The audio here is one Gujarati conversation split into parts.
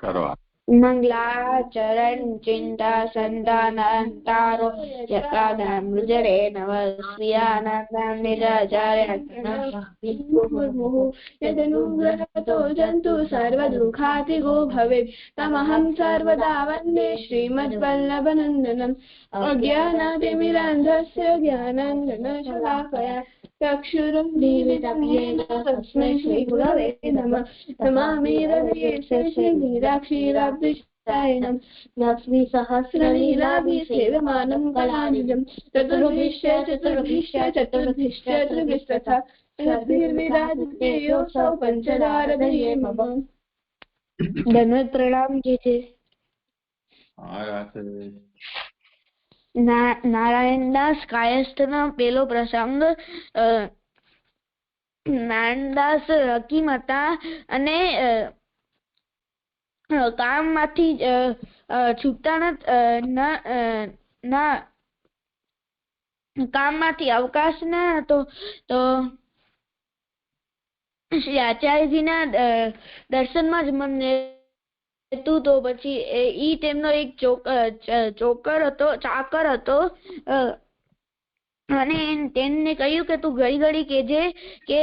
કરો મંગલાચરણ ચિંતા સંતાનાંતારો યકાદામૃજરે નવ સ્વીયાનંદં નિરાચાર્યનુગ્રહતો જંતુ સર્વદુઃખાતિગો ભવેत् તમહં સર્વદા વંદે શ્રીમદ્વલ્લભનંદનम् અજ્ઞાનાતિમિરાન્ધસ્ય જ્ઞાનાંજનશલાકયા ચક્ષુરુન્મીલિतं येन तस्मै श्रीगुरवे नमः नमामि हृदये श्रीमीनाक्षीराब्धिशयनं लक्ष्मी सहस्रलीलाभिसेव्यमानं कलानिजं चतुर्भिश्च तद्भिर्विराजतेयोऽसौ पञ्चदारधये मम धन्यवाद प्रणाम जी थे નારાયણદાસ કાયસ્થ નો પેલો પ્રસંગ નારાયણદાસ હકીમ હતા અને કામમાંથી છૂટતા ના કામમાંથી અવકાશ ના હતો તો શ્રી આચાર્યજીના દર્શનમાં જ મને તું તો પછી ઈ તેમનો એક ચાકર હતો અને તેમને કહ્યું કે તું ઘડી ઘડી કેજે કે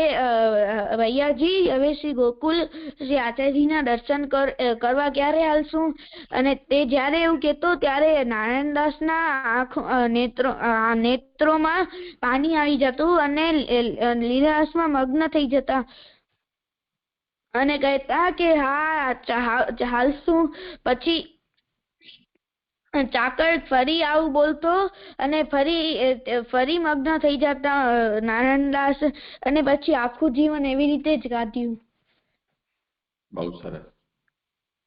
ભૈયાજી હવે શ્રી ગોકુલ શ્રી આચાર્યજીના દર્શન કરવા ક્યારે હાલશું. અને તે જયારે એવું કહેતો ત્યારે નારાયણદાસના નેત્રોમાં પાણી આવી જતું અને લીલારસમાં મગ્ન થઈ જતા અને કહેતા કે હા હાલશું. પછી ચાકર ફરી આવું બોલતો અને ફરી મગ્ન થઈ જતા નારાયણદાસ અને પછી આખું જીવન એવી રીતે જ કાઢ્યું. બહુ સરસ.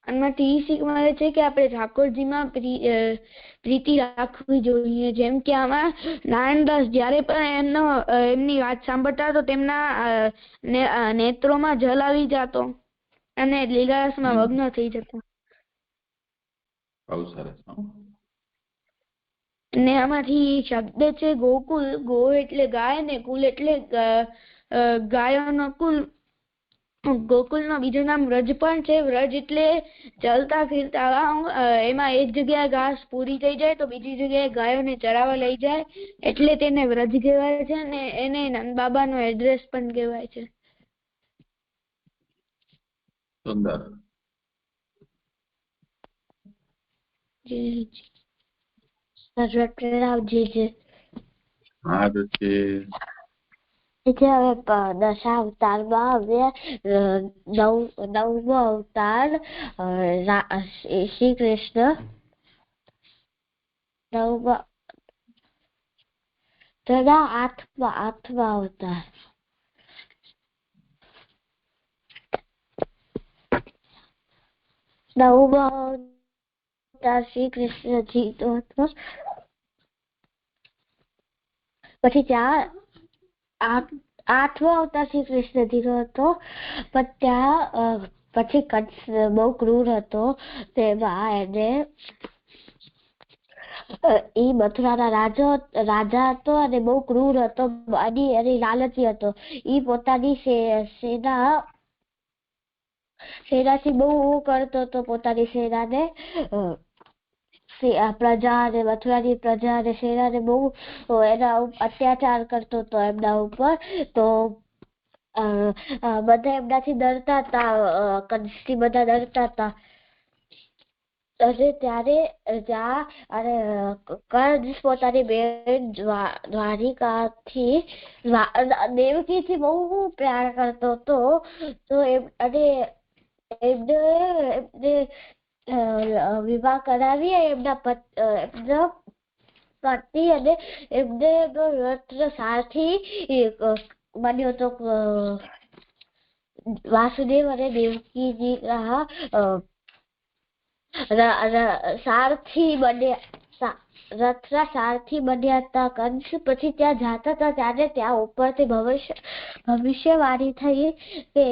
આમાંથી એ શીખ મળે છે કે આપણે ઠાકોરજીમાં પ્રીતિ રાખવી જોઈએ. જેમ કે આમાં નારાયણદાસ જયારે પણ એમની વાત સાંભળતા તો તેમના નેત્રોમાં જલ આવી જતો અને લીલારસમાં મગ્ન થઈ જતા. બહુ સરસ. ને આમાંથી શબ્દ છે ગોકુલ. ગો એટલે ગાય ને કુલ એટલે ગાયોનો કુલ. ગોકુલ નું બીજું નામ વ્રજ પણ છે. વ્રજ એટલે ચાલતા ફીરતા એમાં એક જગ્યાએ ઘાસ પૂરી થઈ જાય તો બીજી જગ્યાએ ગાયોને ચરાવવા લઈ જાય એટલે તેને વ્રજ કહેવાય છે. ને એને નંદબાબા નો એડ્રેસ પણ કહેવાય છે. સુંદર. હવે દશાવતારમાં હવે નવમો અવતાર શ્રી કૃષ્ણ આઠમા અવતાર નવમો અવતાર શ્રી કૃષ્ણજી તો હતો. પછી ત્યાં આઠમો અવતાર શ્રી કૃષ્ણજી નો હતો. પણ ત્યાં પછી કંસ બહુ ક્રૂર હતો. તેમાં એને ઈ મથુરાના રાજા હતો અને બહુ ક્રૂર હતો અને લાલચી હતો. ઈ પોતાની સેનાથી બહુ કરતો હતો. પોતાની સેનાને પ્રજા અને મથુરાની પ્રજા અને સેનાને બહુ એના અત્યાચાર કરતો હતો એમના ઉપર. તો બધા એમનાથી ડરતા હતા. કંસથી બધા ડરતા હતા. ત્યારે કંસ પોતાની બેન દ્વારિકાથી દેવકીથી બહુ પ્યાર કરતો હતો. તો એમને વિવાહ કરાવી એમના પતિ અને એમને રત્ન સારથી બન્યો હતો. વાસુદેવ અને દેવકીજી સારથી બન્યા હતા કંસ. પછી ત્યાં જાતા હતા ત્યારે ત્યાં ઉપરથી ભવિષ્યવાણી થઈ કે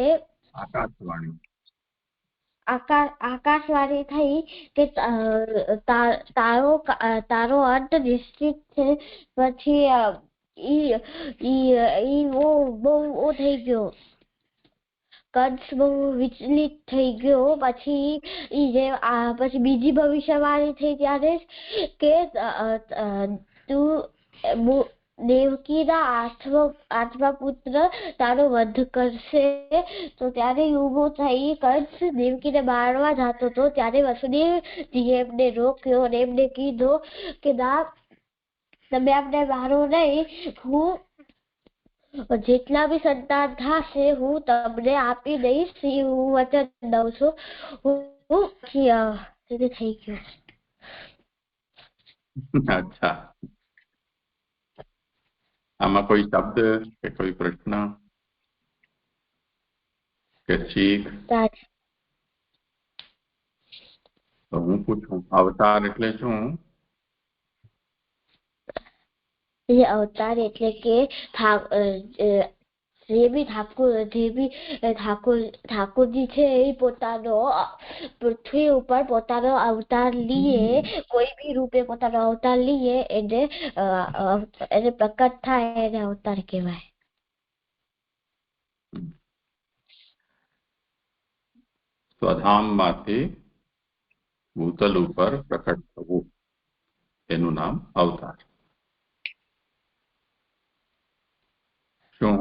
આકાશવાણી થઈ કે તારો અંત નિશ્ચિત છે. પછી ઈ બહુ થઈ ગયો. કંસ બહુ વિચલિત થઈ ગયો. પછી પછી બીજી ભવિષ્યવાણી થઈ ત્યારે કે તું દેવકીના આઠમા પુત્ર તારો વધ કરશે. તો ત્યારે ઊભો થઈ કંસ દેવકીને મારવા જતો હતો. ત્યારે વસુદેવજીએ એમને રોક્યો અને એમને કીધું કે ના, તમે અમને મારો નહીં, હું જેટલા બી સંતાન થશે હું તમને આપી દઈશ, હું વચન દઉં છું. થઈ ગયું. અચ્છા, આમાં કોઈ શબ્દ કે કોઈ પ્રશ્ન કે શીખ? તો હું પૂછું, અવતાર એટલે શું? અવતાર એટલે કે ઠાકોરજી છે એ પોતાનો પૃથ્વી ઉપર પોતાનો અવતાર લીએ, કોઈ બી રૂપે પોતાનો અવતાર લીએ એને પ્રકટ થાય એને અવતાર કહેવાય. સ્વધામમાંથી ભૂતલ ઉપર પ્રકટ થવું એનું નામ અવતાર. શું?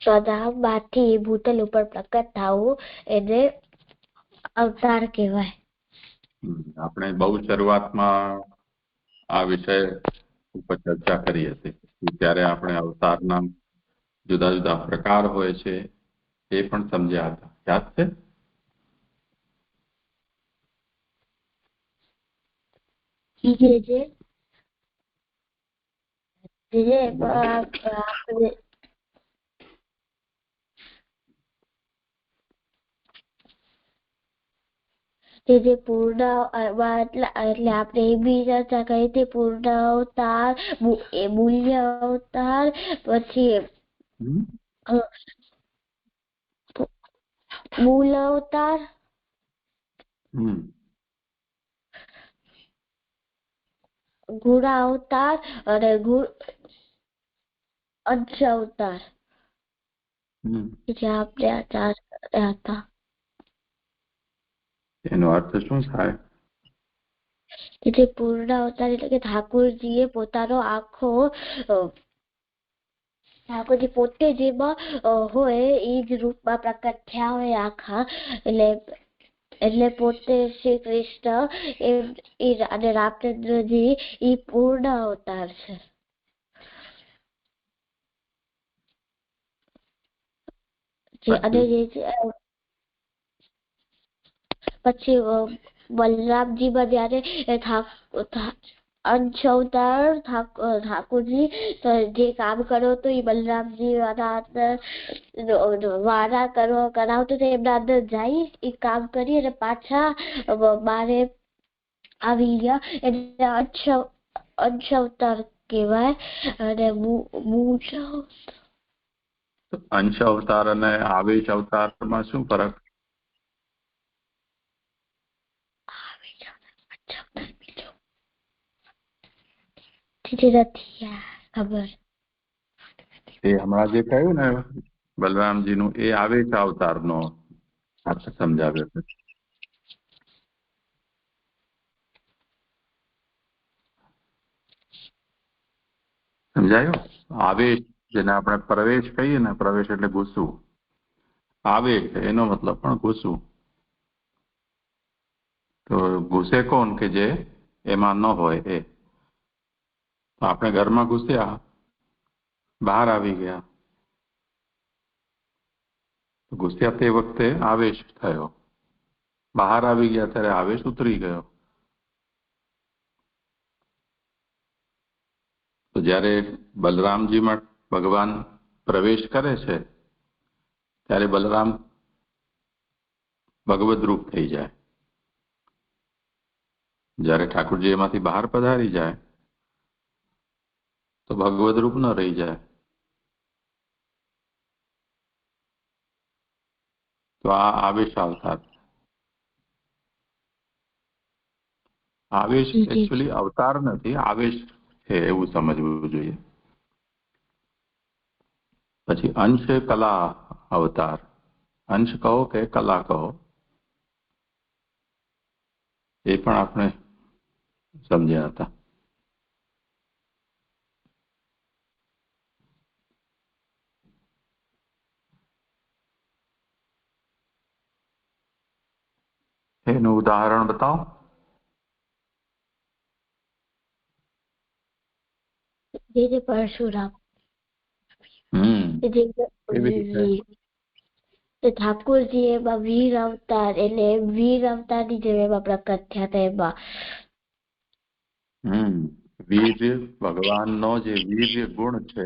સ્વધામમાંથી ભૂતલ ઉપર પ્રકટ થવું એને અવતાર કહેવાય. આપણે બહુ શરૂઆતમાં આ વિષય ઉપર ચર્ચા કરી હતી. ત્યારે આપણે અવતારના જુદા જુદા પ્રકાર હોય છે એ પણ સમજ્યા હતા. યાદ છે? જે પૂર્ણ એટલે આપણે એ બી ચર્ચા કરી હતી. પૂર્ણ અવતાર, મૂલ્ય અવતાર, પછી મૂળ અવતાર, ગુણ અવતાર અને અંશ અવતાર. જે આપણે આ ચાર હતા. એનો અર્થ શું થાય? એટલે પૂર્ણ અવતાર એટલે કે ઠાકોરજીએ પોતાનો ઠાકોરજી પોતે જેમાં હોય એ જ રૂપમાં પ્રકટ થયા હોય આખા. એટલે પોતે શ્રી કૃષ્ણ અને રામચંદ્રજી એ પૂર્ણ અવતાર છે. અને પછી બલરામજીમાં જયારે અંશ અવતાર ઠાકોરજી જે કામ કર્યો હતો એ બલરામજી વારા કરાવતો એમના અંદર જાય, એ કામ કરી અને પાછા બારે આવી ગયા. એટલે અંશ અવતાર કહેવાય. અને અંશ અવતાર અને આવેશ અવતારમાં શું ફરક? ખબર એ હમણાં જે કહ્યું ને બલરામજીનું, એ આવેશ અવતારનો અર્થ સમજાવ્યો છે. સમજાયું? આવેશ જેને આપણે પ્રવેશ કહીએ ને, પ્રવેશ એટલે ઘૂસવું. આવેશ એનો મતલબ પણ ઘૂસવું. તો ઘૂસે કોણ? કે જે એમાં ન હોય એ. તો આપણે ઘરમાં ઘૂસ્યા, બહાર આવી ગયા, ઘૂસ્યા તે વખતે આવેશ થયો, બહાર આવી ગયા ત્યારે આવેશ ઉતરી ગયો. તો જ્યારે બલરામજીમાં ભગવાન પ્રવેશ કરે છે ત્યારે બલરામ ભગવદ રૂપ થઈ જાય. જ્યારે ઠાકોરજી એમાંથી બહાર પધારી જાય તો ભગવદ રૂપ ન રહી જાય. તો આ આવેશ અવતાર. આવેશ એકચ્યુઅલી અવતાર નથી, આવેશ છે એવું સમજવું જોઈએ. પછી અંશ કલા અવતાર. અંશ કહો કે કલા કહો, એ પણ આપણે સમજ્યા હતા. એનું ઉદાહરણ બતાવો. જે પરશુરામ ઠાકોરજી એમાં વીર અવતાર, એટલે વીર અવતારની જેમ એમાં પ્રકટ થયા હતા. એમાં વીર્ય, ભગવાનનો જે વીર્ય ગુણ છે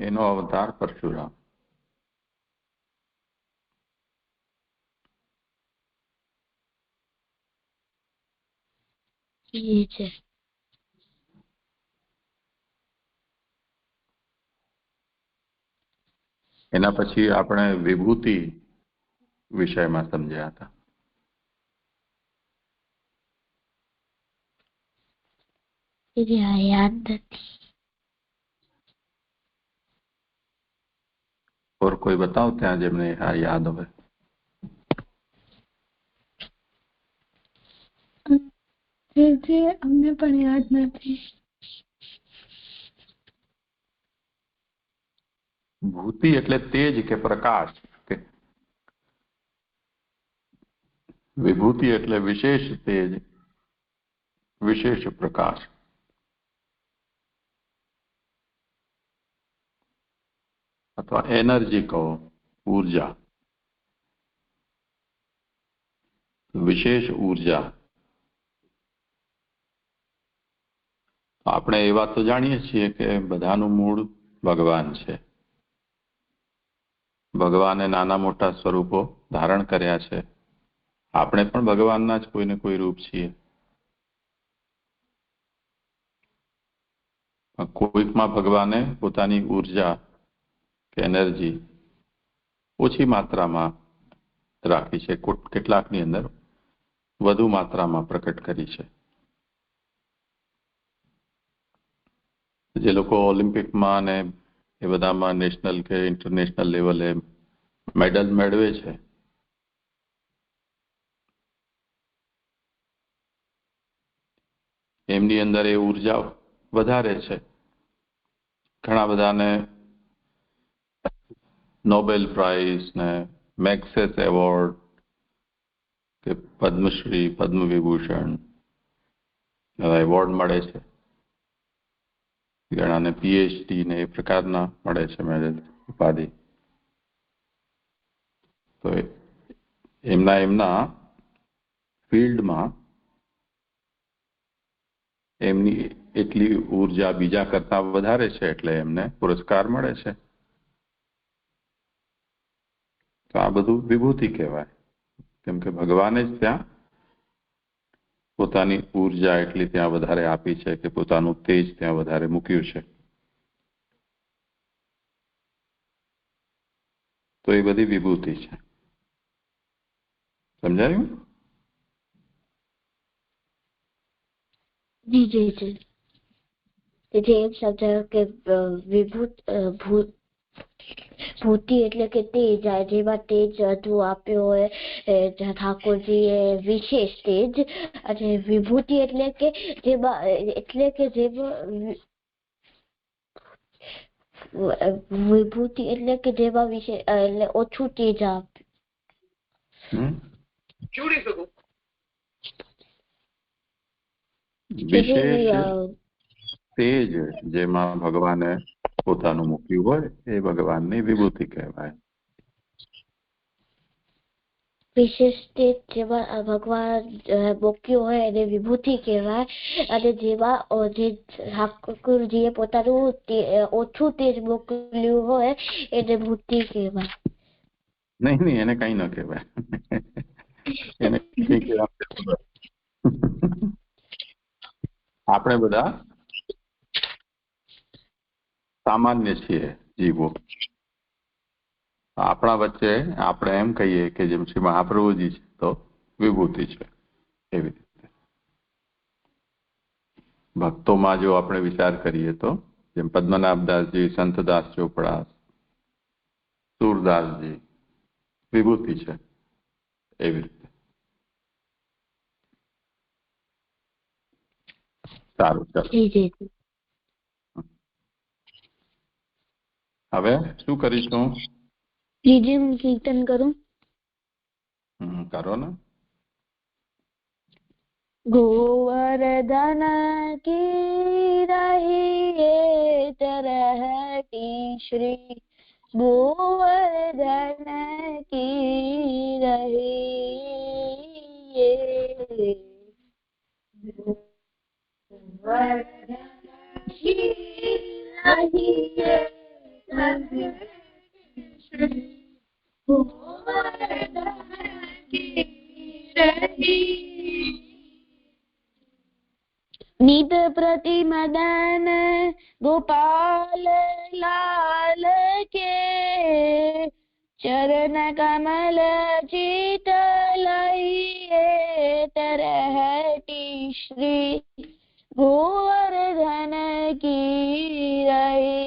એનો અવતાર પરશુરામ. છે. એના પછી આપણે વિભૂતિ વિષયમાં સમજ્યા હતા. યાદ નથી. और કોઈ બતાવો ત્યાં જેમને આ યાદ હોય. અમને પણ યાદ નથી. ભૂતિ એટલે તેજ કે પ્રકાશ, કે વિભૂતિ એટલે વિશેષ તેજ, વિશેષ પ્રકાશ. અથવા એનર્જી કહો, ઊર્જા, વિશેષ ઊર્જા. આપણે એ વાત તો જાણીએ છીએ કે બધાનું મૂળ ભગવાન છે. ભગવાને નાના મોટા સ્વરૂપો ધારણ કર્યા છે. આપણે પણ ભગવાનના જ કોઈને કોઈ રૂપ છીએ. કોઈકમાં ભગવાને પોતાની ઊર્જા કે એનર્જી ઓછી માત્રામાં રાખી છે, કેટલાકની અંદર વધુ માત્રામાં પ્રકટ કરી છે. જે લોકો ઓલિમ્પિકમાં અને એ બધામાં નેશનલ કે ઇન્ટરનેશનલ લેવલે મેડલ મેળવે છે, એમની અંદર એ ઊર્જા વધારે છે. ઘણા બધાને નોબેલ પ્રાઇઝ ને મેક્સેસ એવોર્ડ કે પદ્મશ્રી, પદ્મ વિભૂષણ એવોર્ડ મળે છે. ઘણાને પીએચડી ને એ પ્રકારના મળે છે મેડલ, ઉપાધિ. તો એમના ફિલ્ડમાં એમની એટલી ઊર્જા બીજા કરતા વધારે છે, એટલે એમને પુરસ્કાર મળે છે. તો આ બધું વિભૂતિ કહેવાય, કેમ કે ભગવાને જ ત્યાં પોતાની ઊર્જા એટલી ત્યાં વધારે આપી છે કે પોતાનું તેજ ત્યાં વધારે મૂક્યું છે. તો એ બધી વિભૂતિ છે. સમજાયું? જી જી જી. જે એમ સમજાયું કે ભૂતિ એટલે કે તેજ, જેમાં તેજ હતું આપ્યો હોય ઠાકોરજીએ વિશેષ તેજ. અને વિભૂતિ એટલે કે જેમાં વિભૂતિ એટલે કે જેમાં વિશેષ એટલે ઓછું તેજ વિશેષ તેજ જેમાં ભગવાને પોતાનું મૂક્યું હોય એ ભગવાનની વિભૂતિ કહેવાય. વિશેષ તેજ જેમાં ભગવાન મૂક્યું હોય એને વિભૂતિ કહેવાય. અને જેમાં જે ઠાકોરજીએ પોતાનું ઓછું તેજ મોકલ્યું હોય એને ભૂતિ કહેવાય. નહીં, એને કઈ ન કહેવાય. એને કઈ કહેવાય. આપણે બધા સામાન્ય છીએ જીવો. આપણા વચ્ચે આપણે એમ કહીએ કે જેમ શ્રી મહાપ્રભુજી છે તો વિભૂતિ છે. એવી રીતે ભક્તોમાં જો આપણે વિચાર કરીએ તો જેમ પદ્મનાભદાસજી, સંતદાસ ચોપડા, સુરદાસજી, વિભૂતિ છે એવી રીતે. સારું, ચાલો. હવે શું કરીશું? જીજી હું કીર્તન કરું. કરો ને. गोवर्धन की रही तरहटी श्री गोवर्धन की रही गोवर्धन की रही श्री गोवर्धन की रही नित प्रतिमदन गोपाल लाल के चरण कमल चित लइए तरहटी श्री गोवर्धन की रही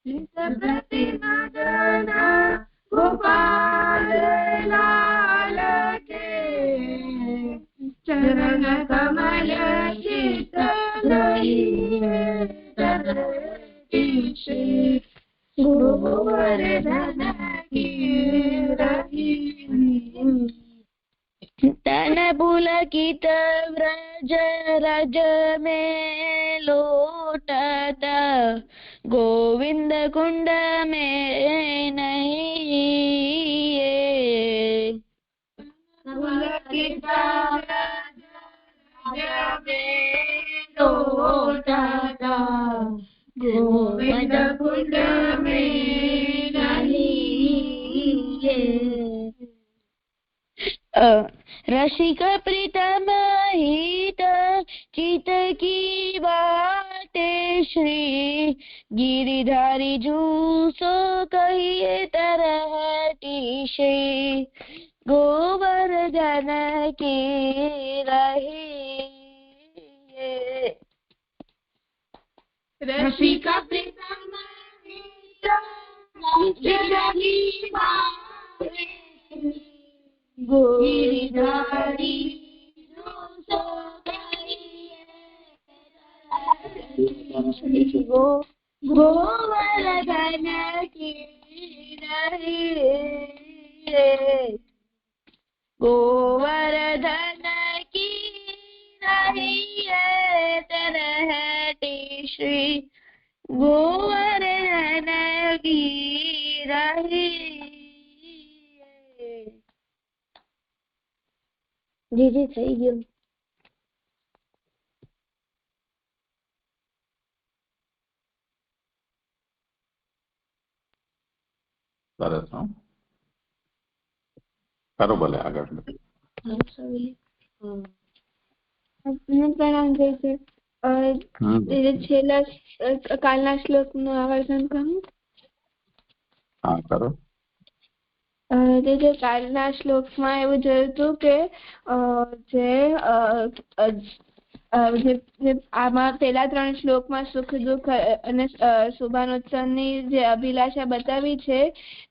नित प्रतिमदन गोपाल लाल के चरण कमल चित श्री गोवर्धन की रही तन पुलकित व्रज रज में लोटत गोविंद कुंड में नहीं पुलकित गोविंद कुंड में नहीं रसिक प्रीतम हित चित की बाटे श्री गिरिधारी जूसो कहिए तरहटी श्री गोवर्धन की रही रसिक प्रीतम हित चित की बाटे गिरिधारी जूसो कहिए गोवर्धन की रही गोवर्धन की रही तरहटी श्री गोवर्धन की रही जी થઈ ગયું. સરસ. કરો ભલે આગળ. પ્રણામ જય છે. છેલ્લા કાલના શ્લોકનું આવર્તન કરું. હા કરો. કાલના શ્લોકમાં એવું જોયું હતું કે આમાં પેલા 3 શ્લોકમાં સુખ દુઃખ અને શુભાનોત્સવની જે અભિલાષા બતાવી છે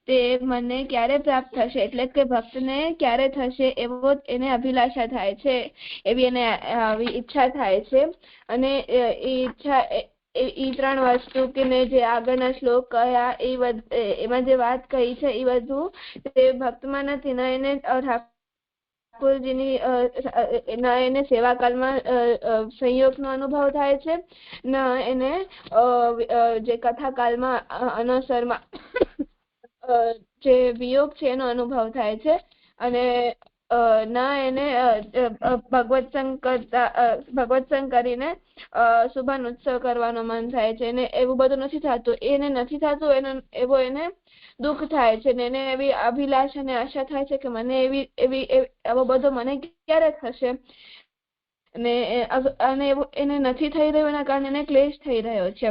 તે મને ક્યારે પ્રાપ્ત થશે એટલે કે ભક્તને ક્યારે થશે એવો એને અભિલાષા થાય છે, એવી એને ઈચ્છા થાય છે. અને એ ઈચ્છા એ 3 વસ્તુ કે ને જે આગળના શ્લોક કયા એમાં જે વાત કહી છે એ બધું તે ભક્તમાં નથી. ન એને ઠાકોરજીની એને સેવાકાળમાં સંયોગનો અનુભવ થાય છે, ન એને જે કથાકાળમાં અનવસરમાં જે વિયોગ છે એનો અનુભવ થાય છે. અને ના એને ભગવત સંગ કરીને શુભાન ઉત્સવ કરવાનો મન થાય છે. એને એવું બધું નથી થતું. એને નથી થતું એવો એને દુઃખ થાય છે. એને એવી અભિલાષા અને આશા થાય છે કે મને એવો બધો મને ક્યારે થશે. અને એને નથી થઈ રહ્યું એના કારણે એને ક્લેશ થઈ રહ્યો છે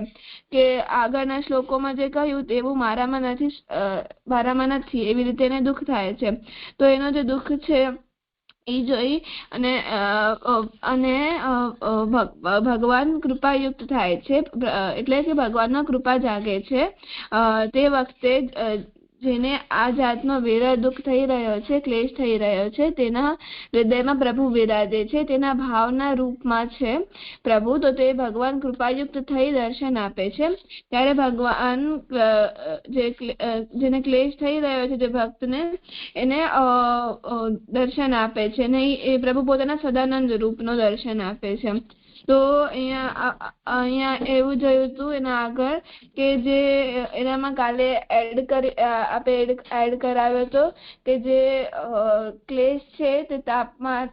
કે આગળના શ્લોકોમાં જે કહ્યું તેવું મારામાં નથી એવી રીતે એને દુઃખ થાય છે. તો એનો જે દુઃખ છે એ જોઈ અને ભગવાન કૃપાયુક્ત થાય છે, એટલે કે ભગવાનનો કૃપા જાગે છે. તે વખતે જેને આ જાતનો વેરા દુઃખ થઈ રહ્યો છે, ક્લેશ થઈ રહ્યો છે, તેના હૃદયમાં પ્રભુ બિરાજે છે, તેના ભાવના રૂપમાં છે પ્રભુ. તો તે ભગવાન કૃપાયુક્ત થઈ દર્શન આપે છે. ત્યારે ભગવાન જેને ક્લેશ થઈ રહ્યો છે, જે ભક્તને, એને દર્શન આપે છે અને એ પ્રભુ પોતાના સદાનંદ રૂપનો દર્શન આપે છે. તો અહીંયા એવું જોયું હતું એના આગળ કે જે એનામાં કાલે એડ કરાવ્યો હતો કે જે ક્લેશ છે તે તાપમાન,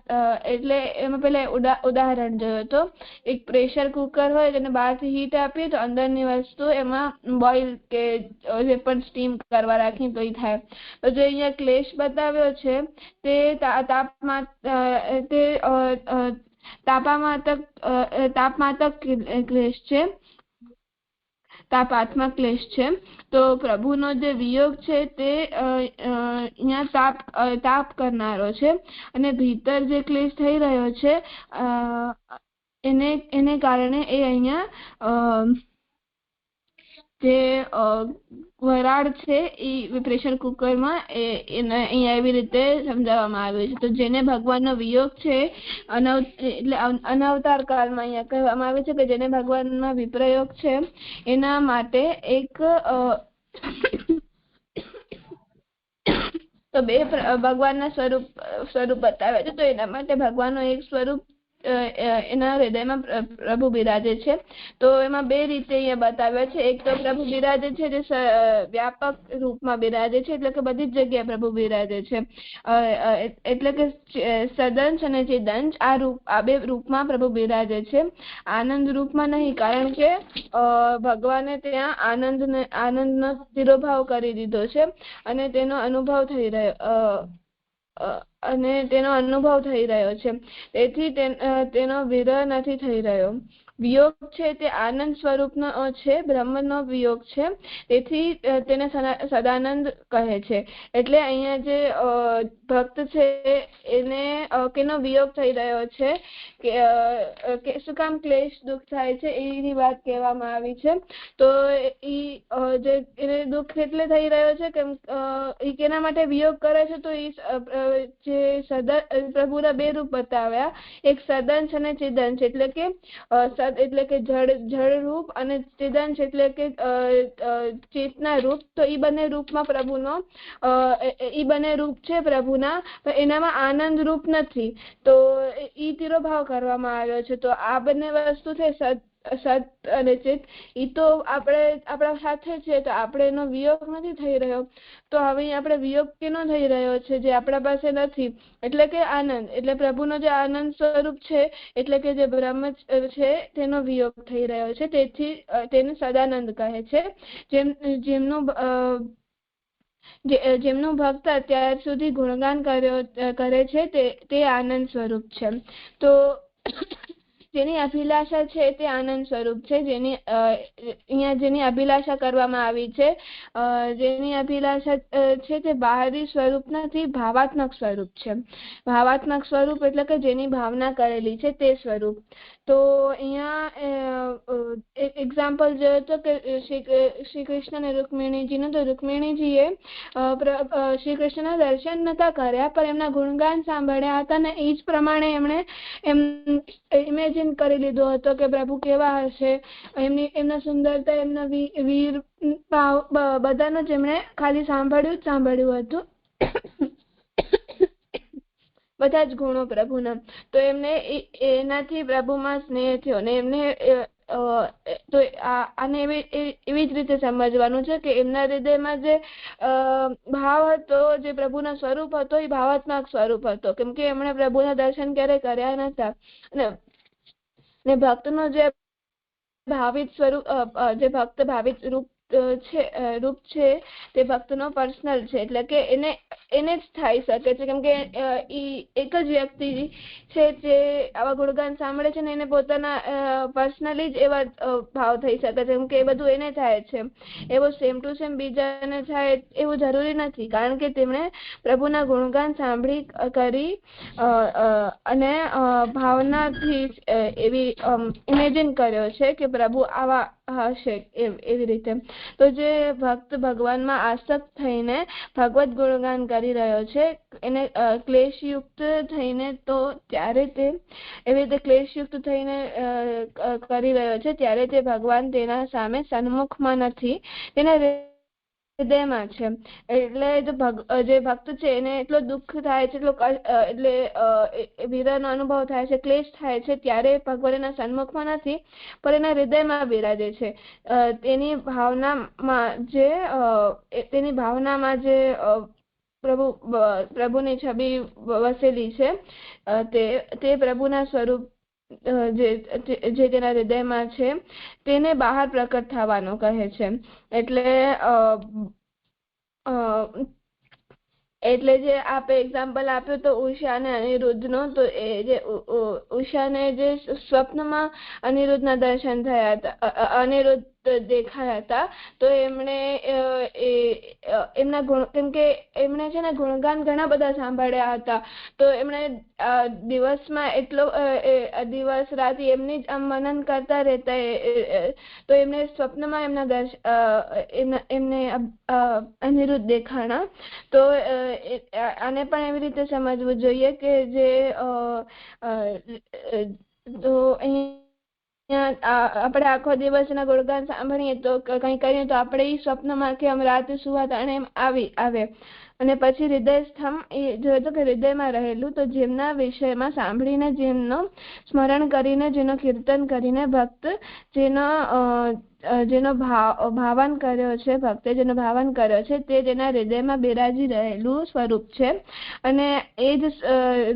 એટલે એમાં પેલા ઉદાહરણ જોયો હતો, એક પ્રેશર કુકર હોય તેને બહારથી હીટ આપીએ તો અંદરની વસ્તુ એમાં બોઇલ કે જે પણ સ્ટીમ કરવા રાખીએ તો એ થાય. તો જે અહીંયા ક્લેશ બતાવ્યો છે તે તાપાત્મક ક્લેશ છે, તાપાત્મક ક્લેશ છે. તો પ્રભુનો જે વિયોગ છે તે અહીંયા તાપ કરનારો છે અને ભીતર જે ક્લેશ થઈ રહ્યો છે એને કારણે એ અહીંયા જે વરાળ છે એ પ્રેશર કુકરમાં એને અહીંયા એવી રીતે સમજાવવામાં આવ્યું છે. તો જેને ભગવાનનો વિયોગ છે, એટલે અનવતાર કાળમાં અહીંયા કહેવામાં આવે છે કે જેને ભગવાનનો વિપ્રયોગ છે એના માટે એક તો બે ભગવાનના સ્વરૂપ બતાવે છે. તો એના માટે ભગવાનનો એક સ્વરૂપ એના હૃદયમાં પ્રભુ બિરાજે છે. તો એમાં બે રીતે અહીંયા બતાવ્યા છે. એક તો પ્રભુ બિરાજે છે જે વ્યાપક રૂપમાં બિરાજે છે, એટલે કે બધી જ જગ્યાએ પ્રભુ બિરાજે છે, એટલે કે સદંશ અને ચિદંશ આ બે રૂપમાં પ્રભુ બિરાજે છે. આનંદ રૂપમાં નહીં, કારણ કે ભગવાને ત્યાં આનંદનો તિરોભાવ કરી દીધો છે અને તેનો અનુભવ થઈ રહ્યો છે. તેથી તેનો વિરહ નથી થઈ રહ્યો. વિયોગ છે તે આનંદ સ્વરૂપનો છે, બ્રહ્મનો વિયોગ છે, તેથી તેને સદાનંદ કહે છે. એટલે અહીંયા જે ભક્ત છે એને કેનો વિયોગ થઈ રહ્યો છે, કે શું કામ ક્લેશ દુઃખ થાય છે એની વાત કહેવામાં આવી છે. તો એને દુઃખ એટલે થઈ રહ્યો છે કેમ એ કેના માટે વિયોગ કરે છે, તો જે પ્રભુના બે રૂપ બતાવ્યા, એક સદંશ અને ચિદંશ, એટલે કે જળ રૂપ અને ચિદંશ એટલે કે ચેતના રૂપ. તો એ બંને રૂપમાં પ્રભુનો બંને રૂપ છે પ્રભુના, પણ એનામાં આનંદ રૂપ નથી. તો ઈ તિરોભાવ કરવામાં આવ્યો છે. તો આ બંને વસ્તુ છે સત અને ચિત, એ તો આપણા સાથે છે, તો આપણે એનો વિયોગ નથી થઈ રહ્યો. તો હવે આપણે વિયોગ કેનો થઈ રહ્યો છે જે આપણા પાસે નથી, એટલે કે આનંદ, એટલે પ્રભુનો જે આનંદ સ્વરૂપ છે, એટલે કે જે બ્રહ્મ છે તેનો વિયોગ થઈ રહ્યો છે. તેથી તેને સદાનંદ કહે છે. જેમનું ભક્ત અત્યાર સુધી ગુણગાન કરે છે તે આનંદ સ્વરૂપ છે. તો જેની અભિલાષા છે તે આનંદ સ્વરૂપ છે. જેની અભિલાષા કરવામાં આવી છે, જેની અભિલાષા છે તે બાહરી સ્વરૂપ નથી, ભાવાત્મક સ્વરૂપ છે. ભાવાત્મક સ્વરૂપ એટલે કે જેની ભાવના કરેલી છે તે સ્વરૂપ. તો અહીંયા એક એક્ઝામ્પલ જોયો તો કે શ્રી કૃષ્ણ અને રૂકમિણીજીનું. તો રૂકમિણીજીએ શ્રી કૃષ્ણના દર્શન નતા કર્યા, પણ એમના ગુણગાન સાંભળ્યા હતા ને એ જ પ્રમાણે એમણે ઇમેજિન કરી લીધો હતો કે પ્રભુ કેવા હશે, એમના સુંદરતા, એમના વીર બધાનું જ એમણે ખાલી સાંભળ્યું હતું, બધા જ ગુણો પ્રભુના. તો એમને એનાથી પ્રભુમાં સ્નેહ થયો ને એમને તો આને એવી જ રીતે સમજવાનું છે કે એમના હૃદયમાં જે ભાવ હતો, જે પ્રભુના સ્વરૂપ હતો, એ ભાવાત્મક સ્વરૂપ હતો, કેમ કે એમણે પ્રભુના દર્શન ક્યારે કર્યા નતા. ને ભક્તનો જે ભાવિત સ્વરૂપ, જે ભક્ત ભાવિત રૂપ રૂપ છે તે ભક્તનો પર્સનલ છે, એટલે કે એને જ થઈ શકે છે, કેમ કે એક જ વ્યક્તિ છે જે આવા ગુણગાન સાંભળે છે ને એને પોતાના પર્સનલી જ એવા ભાવ થઈ શકે છે, કેમ કે એ બધું એને થાય છે. એવું સેમ ટુ સેમ બીજાને થાય એવું જરૂરી નથી, કારણ કે તેમણે પ્રભુના ગુણગાન સાંભળી કરી અને ભાવનાથી એવી ઇમેજિન કર્યો છે કે પ્રભુ આવા હશે એવી રીતે. તો જે ભક્ત ભગવાનમાં આસક્ત થઈને ભગવત ગુણગાન કરી રહ્યો છે એને ક્લેશયુક્ત થઈને, તો ત્યારે તે એવી રીતે ક્લેશયુક્ત થઈને કરી રહ્યો છે ત્યારે તે ભગવાન તેના સામે સન્મુખમાં નથી, તેના હૃદયમાં છે. એટલે જે ભક્ત છે એને એટલો દુઃખ થાય છે, એટલે વિરહનો અનુભવ થાય છે, ક્લેશ થાય છે, ત્યારે ભગવાન એના સન્મુખમાં નથી પણ એના હૃદયમાં બિરાજે છે. તેની ભાવનામાં જે પ્રભુની છબી વસેલી છે તે પ્રભુના સ્વરૂપ જે તેના હૃદયમાં છે તેને બહાર પ્રકટ થવાનું કહે છે. એટલે જે આપે એક્ઝામ્પલ આપ્યું તો ઉષા અને અનિરુદ્ધનો, તો એ જે ઉષાને જે સ્વપ્નમાં અનિરુદ્ધના દર્શન થયા હતા, અનિરુદ્ધ દેખાયા હતા, તો એમણે એમના ગુણ, કેમ કે એમણે છે ને ગુણગાન ઘણા બધા સાંભળ્યા હતા, તો એમણે દિવસમાં દિવસ રાત એમની જ આમ મનન કરતા રહેતા, તો એમને સ્વપ્નમાં એમને અનિરુદ્ધ દેખાણા. તો આને પણ એવી રીતે સમજવું જોઈએ કે જે તો આપણે આખો દિવસ એના ગુણગાન સાંભળીએ તો કંઈ કરીએ તો આપણે એ સ્વપ્નમાં કે આમ રાતે સુવાતા અને એમ આવે અને પછી હૃદયસ્થમ એ જોયું તો કે હૃદયમાં રહેલું, તો જેમના વિષયમાં સાંભળીને, જેમનો સ્મરણ કરીને, જેનો કીર્તન કરીને ભક્ત જેનો ભાવાન કર્યો છે, ભક્તે જેનો ભાવાન કર્યો છે તે જેના હૃદયમાં બિરાજી રહેલું સ્વરૂપ છે. અને એ જ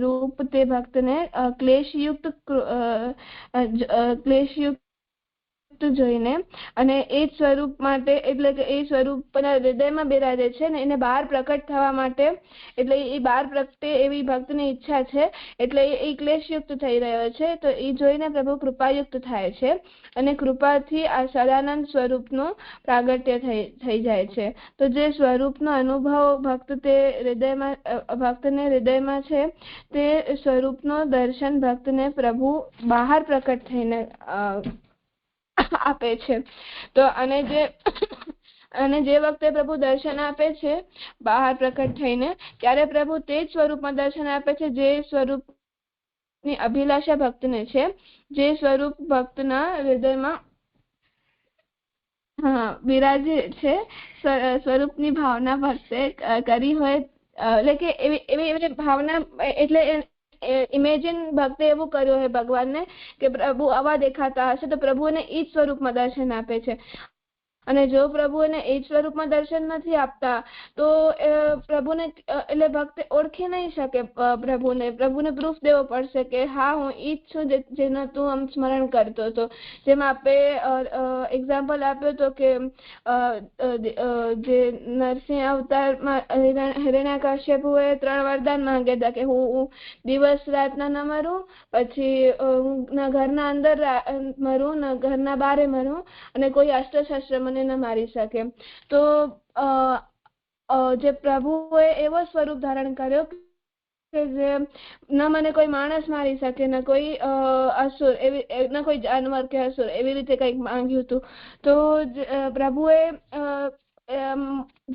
રૂપ તે ભક્તને ક્લેશયુક્ત જોઈને અને એ જ સ્વરૂપ માટે, એટલે કે એ સ્વરૂપના હૃદયમાં બિરાજે છે ને એને બહાર પ્રકટ થવા માટે, એટલે એ બહાર પ્રગટે એવી ભક્તની ઈચ્છા છે, એટલે એ ક્લેશયુક્ત થઈ રહ્યો છે. તો એ જોઈને પ્રભુ કૃપાયુક્ત થાય છે અને કૃપાથી આ સદાનંદ સ્વરૂપનું પ્રાગટ્ય થઈ જાય છે. તો જે સ્વરૂપનો અનુભવ ભક્તને હૃદયમાં છે તે સ્વરૂપનો દર્શન ભક્તને પ્રભુ બહાર પ્રકટ થઈને આપે છે. તો અને જે વખતે પ્રભુ દર્શન આપે છે બહાર પ્રકટ થઈને, ત્યારે પ્રભુ તે જ સ્વરૂપમાં દર્શન આપે છે જે સ્વરૂપની અભિલાષા ભક્તને છે, જે સ્વરૂપ ભક્તના હૃદયમાં બિરાજે છે, સ્વરૂપની ભાવના ભક્તે કરી હોય, એટલે કે એવી ભાવના, એટલે ઇમેજિન ભક્તે એવું કર્યું હોય ભગવાનને કે પ્રભુ આવા દેખાતા હશે, તો પ્રભુ એને એ જ સ્વરૂપમાં દર્શન આપે છે. અને જો પ્રભુ એને એ જ સ્વરૂપમાં દર્શન નથી આપતા તો પ્રભુને, એટલે ભક્ત ઓળખી નહીં શકે પ્રભુને પ્રૂફ દેવો પડશે કે હા હું ઈ જ છું જેનો તું આમ સ્મરણ કરતો હતો. જેમ આપે એક્ઝામ્પલ આપ્યો હતો કે જે નરસિંહ અવતારમાં હિરણ્યકશ્યપુએ 3 વરદાન માંગ્યા હતા કે હું દિવસ રાતના ન મરું, પછી હું ના ઘરના અંદર મરું, ના ઘરના બારે મરું, અને કોઈ અસ્ત્ર-શસ્ત્ર મને ન મારી શકે. તો જે પ્રભુએ એવો સ્વરૂપ ધારણ કર્યો કે જે ન મને કોઈ માણસ મારી શકે, ન કોઈ અસુર, ન કોઈ જાનવર કે અસુર, એવી રીતે કંઈક માંગ્યું હતું. તો પ્રભુએ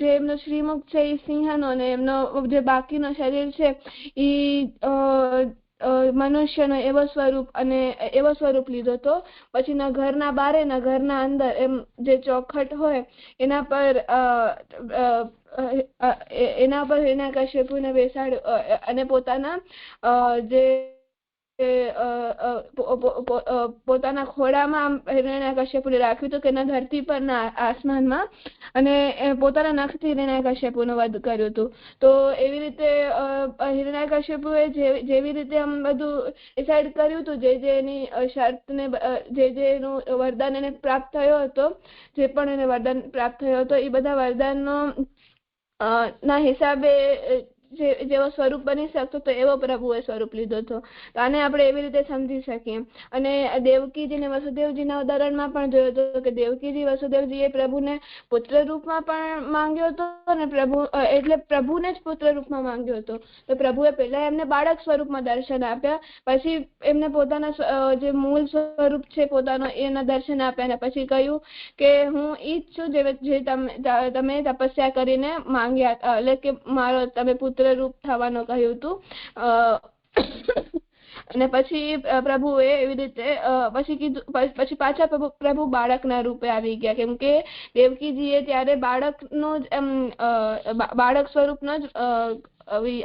જે એમનો શ્રીમુખ છે એ સિંહનો, અને એમનો જે બાકીનો શરીર છે એ મનુષ્યનો એવો સ્વરૂપ લીધો હતો. પછી ના ઘરના બારે ના ઘરના અંદર, એમ જે ચોખટ હોય એના પર હિરણ્યકશ્યપુને બેસાડ્યો અને પોતાના જે પોતાના ખોળામાં હિરણ્યકશ્યપુને રાખ્યું હતું કે ના ધરતી પર ના આસમાનમાં, અને પોતાના નખથી હિરણ્યકશ્યપુનો વધ કર્યું હતું. તો એવી રીતે હિરણ્યકશ્યપુએ જેવી રીતે આમ બધું ડિસાઇડ કર્યું હતું, જે એની શરતને જે એનું વરદાન એને પ્રાપ્ત થયો હતો, જે પણ એને વરદાન પ્રાપ્ત થયો હતો એ બધા વરદાનનો ના હિસાબે જેવો સ્વરૂપ બની શકતો તો એવો પ્રભુએ સ્વરૂપ લીધો હતો. તો આને આપણે એવી રીતે સમજી શકીએ. અને દેવકીજી ને વસુદેવજીના ઉદાહરણમાં પણ જોયું હતું કે દેવકીજી વસુદેવજીએ પ્રભુને પુત્ર રૂપમાં પણ માંગ્યો હતો, અને એટલે પ્રભુને જ પુત્ર રૂપમાં માંગ્યો હતો. તો પ્રભુએ પહેલા એમને બાળક સ્વરૂપમાં દર્શન આપ્યા, પછી એમને પોતાના જે મૂળ સ્વરૂપ છે પોતાનો એના દર્શન આપ્યા, અને પછી કહ્યું કે હું ઈ જ છું જે તમે તપસ્યા કરીને માંગ્યા, એટલે કે મારો તમે પુત્ર રૂપ થવાનું કહ્યું હતું. અને પછી પ્રભુએ એવી રીતે પછી પાછા પ્રભુ બાળકના રૂપે આવી ગયા, કેમ કે દેવકીજીએ ત્યારે બાળક સ્વરૂપનો જ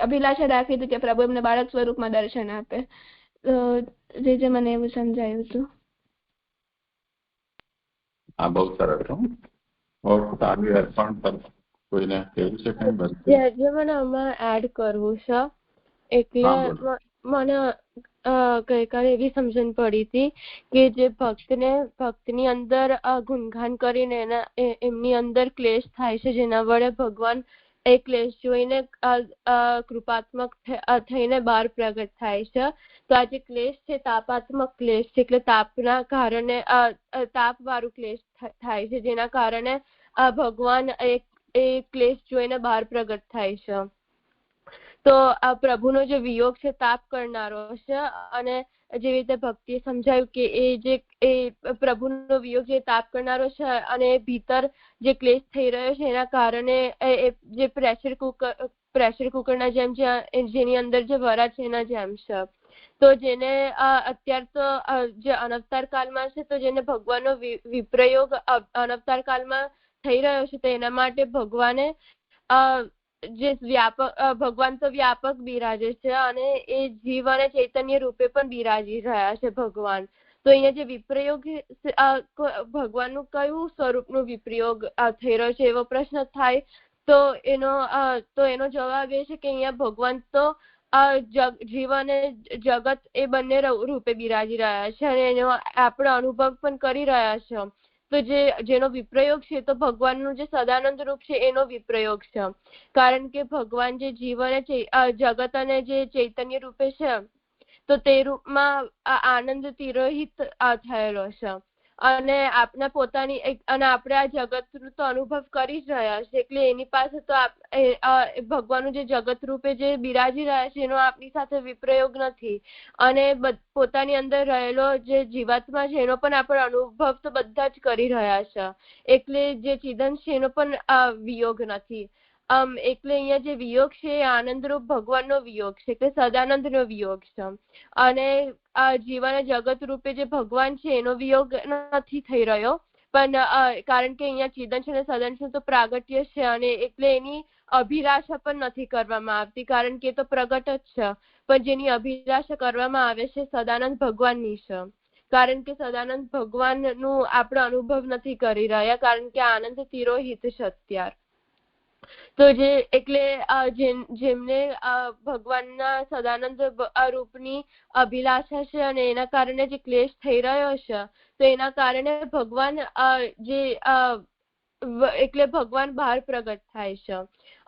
અભિલાષા રાખી હતી કે પ્રભુ એમને બાળક સ્વરૂપમાં દર્શન આપે. જે મને એવું સમજાયું હતું. આ બહુ સરસ. સારી અર્પણ કોઈને કેવું છે જે મને આમાં એડ કરવું છે, એટલે મને ગઈકાલે એવી સમજણ પડી હતી કે જે ભક્તની અંદર ગુણગાન કરીને એમની અંદર ક્લેશ થાય છે, જેના વડે ભગવાન એ ક્લેશ જોઈને કૃપાત્મક થઈને બહાર પ્રગટ થાય છે. તો આ જે ક્લેશ છે તાપાત્મક ક્લેશ છે, એટલે તાપના કારણે તાપ વાળું ક્લેશ થાય છે, જેના કારણે ભગવાન એ ક્લેશ જોઈને બહાર પ્રગટ થાય છે. તો આ પ્રભુનો જે વિયોગ છે તાપ કરનારો છે, અને જેવી રીતે ભક્તિએ સમજાયું કે એ પ્રભુનો વિયોગ જે તાપ કરનારો છે, અને ભીતર જે ક્લેશ થઈ રહ્યો છે એના કારણે જે પ્રેશર કુકરના જેમ જેની અંદર જે વરા છે એના જેમ છે. તો જેને અત્યાર તો જે અનવતાર કાળમાં છે, તો જેને ભગવાનનો વિપ્રયોગ અનવતાર કાળમાં થઈ રહ્યો છે, તો એના માટે ભગવાને ભગવાન તો વ્યાપક બિરાજે છે, અને એ જીવ અને ચૈતન્ય રૂપે પણ બિરાજી રહ્યા છે ભગવાન. તો અહીંયા જે વિપ્રયોગ ભગવાનનું કયું સ્વરૂપનું વિપ્રયોગ થઈ રહ્યો છે એવો પ્રશ્ન થાય, તો એનો જવાબ એ છે કે અહીંયા ભગવાન તો જીવ અને જગત એ બંને રૂપે બિરાજી રહ્યા છે, અને એનો આપણે અનુભવ પણ કરી રહ્યા છે. તો જેનો વિપ્રયોગ છે તો ભગવાનનું જે સદાનંદ રૂપ છે એનો વિપ્રયોગ છે, કારણ કે ભગવાન જે જીવન જગત અને જે ચૈતન્ય રૂપે છે તો તે રૂપમાં આનંદ તિરોહિત થયેલો છે, અને આપણે પોતાની અને આપણે આ જગતનું તો અનુભવ કરી જ રહ્યા છે, એટલે એની પાસે તો ભગવાનનું જે જગત રૂપે જે બિરાજી રહ્યા છે એનો આપણી સાથે વિપ્રયોગ નથી, અને પોતાની અંદર રહેલો જે જીવાત્મા છે એનો પણ આપણે અનુભવ તો બધા જ કરી રહ્યા છે, એટલે જે ચિદન છે એનો પણ વિયોગ નથી. એટલે અહીંયા જે વિયોગ છે એ આનંદરૂપ ભગવાનનો વિયોગ છે, એટલે સદાનંદનો વિયોગ છે, અને જીવન જગત રૂપે જે ભગવાન છે એનો વિયોગ નથી થઈ રહ્યો, પણ કારણ કે અહીંયા ચિદન છે અને સદન છે તો પ્રાગટ્ય છે, અને એટલે એની અભિલાષા પણ નથી કરવામાં આવતી, કારણ કે એ તો પ્રગટ જ છે, પણ જેની અભિલાષા કરવામાં આવે છે સદાનંદ ભગવાનની છે, કારણ કે સદાનંદ ભગવાનનું આપણે અનુભવ નથી કરી રહ્યા, કારણ કે આનંદ તિરોહિત છે અત્યારે. તો એટલે જેમને ભગવાનના સદાનંદ રૂપની અભિલાષા છે, અને એના કારણે જે ક્લેશ થઈ રહ્યો છે, તો એના કારણે ભગવાન એટલે ભગવાન બહાર પ્રગટ થાય છે,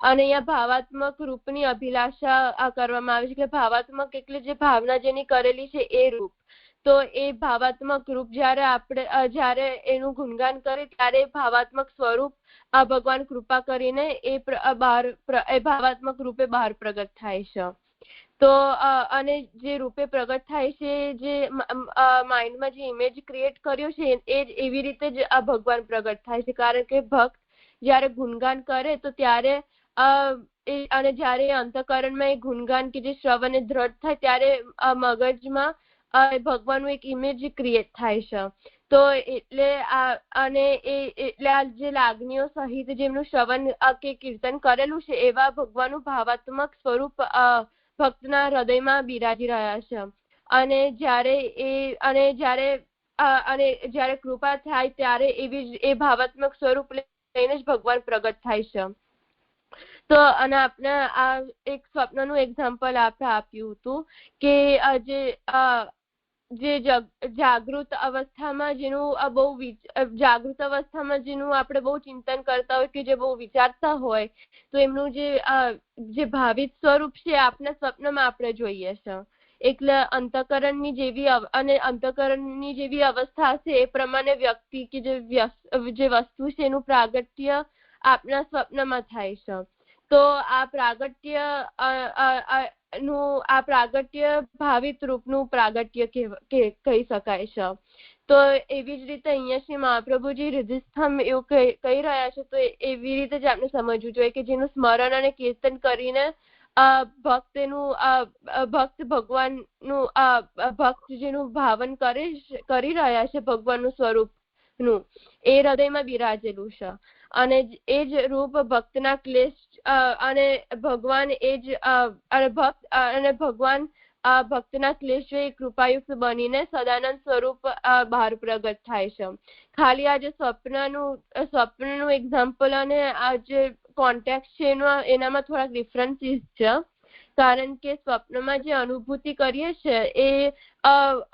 અને અહીંયા ભાવાત્મક રૂપની અભિલાષા કરવામાં આવે છે, કે ભાવાત્મક એટલે જે ભાવના જેની કરેલી છે એ રૂપ. તો એ ભાવાત્મક રૂપ જ્યારે એનું ગુણગાન કરે ત્યારે ભાવાત્મક સ્વરૂપ ભગવાન કૃપા કરીને એ ભાવાત્મક રૂપે બહાર પ્રગટ થાય છે. તો અને જે રૂપે પ્રગટ થાય છે, જે માઇન્ડમાં જે ઇમેજ ક્રિએટ કર્યો છે એ જ એવી રીતે જ આ ભગવાન પ્રગટ થાય છે, કારણ કે ભક્ત જ્યારે ગુણગાન કરે તો ત્યારે અને જ્યારે અંતઃકરણમાં એ ગુણગાન કે જે શ્રવણ દ્રઢ થાય ત્યારે મગજમાં ભગવાનનું એક ઇમેજ ક્રિએટ થાય છે. તો એટલે એટલે આ જે લાગણીઓ સહિત જેમનું શ્રવણ કે કીર્તન કરેલું છે એવા ભગવાનનું ભાવાત્મક સ્વરૂપ ભક્તના હૃદયમાં બિરાજી રહ્યા છે, અને જ્યારે કૃપા થાય ત્યારે એ ભાવાત્મક સ્વરૂપ લઈને જ ભગવાન પ્રગટ થાય છે. તો અને આપણે આ એક સ્વપ્નનું એક્ઝામ્પલ આપણે આપ્યું હતું કે જે જાગૃત અવસ્થામાં જેનું આપણે બહુ ચિંતન કરતા હોય કે જે બહુ વિચારતા હોય તો એમનું જે ભાવિત સ્વરૂપ છે આપણા સ્વપ્નમાં આપણે જોઈએ છે. એટલે અંતઃકરણની જેવી અવસ્થા હશે એ પ્રમાણે વ્યક્તિ કે જે વસ્તુ છે એનું પ્રાગટ્ય આપના સ્વપ્નમાં થાય છે. તો આ પ્રાગટ્ય ભાવિત રૂપનું પ્રાગટ્ય કહી શકાય છે. તો એવી જ રીતે અહીંયા શ્રી મહાપ્રભુજી હૃદયસ્થમ એવું કહી રહ્યા છે. તો એવી રીતે જ આપણે સમજવું જોઈએ કે જેનું સ્મરણ અને કીર્તન કરીને ભક્ત ભગવાનનું ભક્ત જેનું ભાવન કરી રહ્યા છે ભગવાનનું સ્વરૂપનું એ હૃદયમાં બિરાજેલું છે. અને એ જ રૂપ ભક્તના ક્લેશ અને ભગવાન ભક્તના ક્લેશ કૃપાયુક્ત બનીને સદાનંદ સ્વરૂપ બહાર પ્રગટ થાય છે. ખાલી આ જે સ્વપ્નનું એક્ઝામ્પલ અને આ જે કોન્ટેક્ટ છે એનામાં થોડાક ડિફરન્સીસ છે. કારણ કે સ્વપ્નમાં જે અનુભૂતિ કરીએ છીએ એ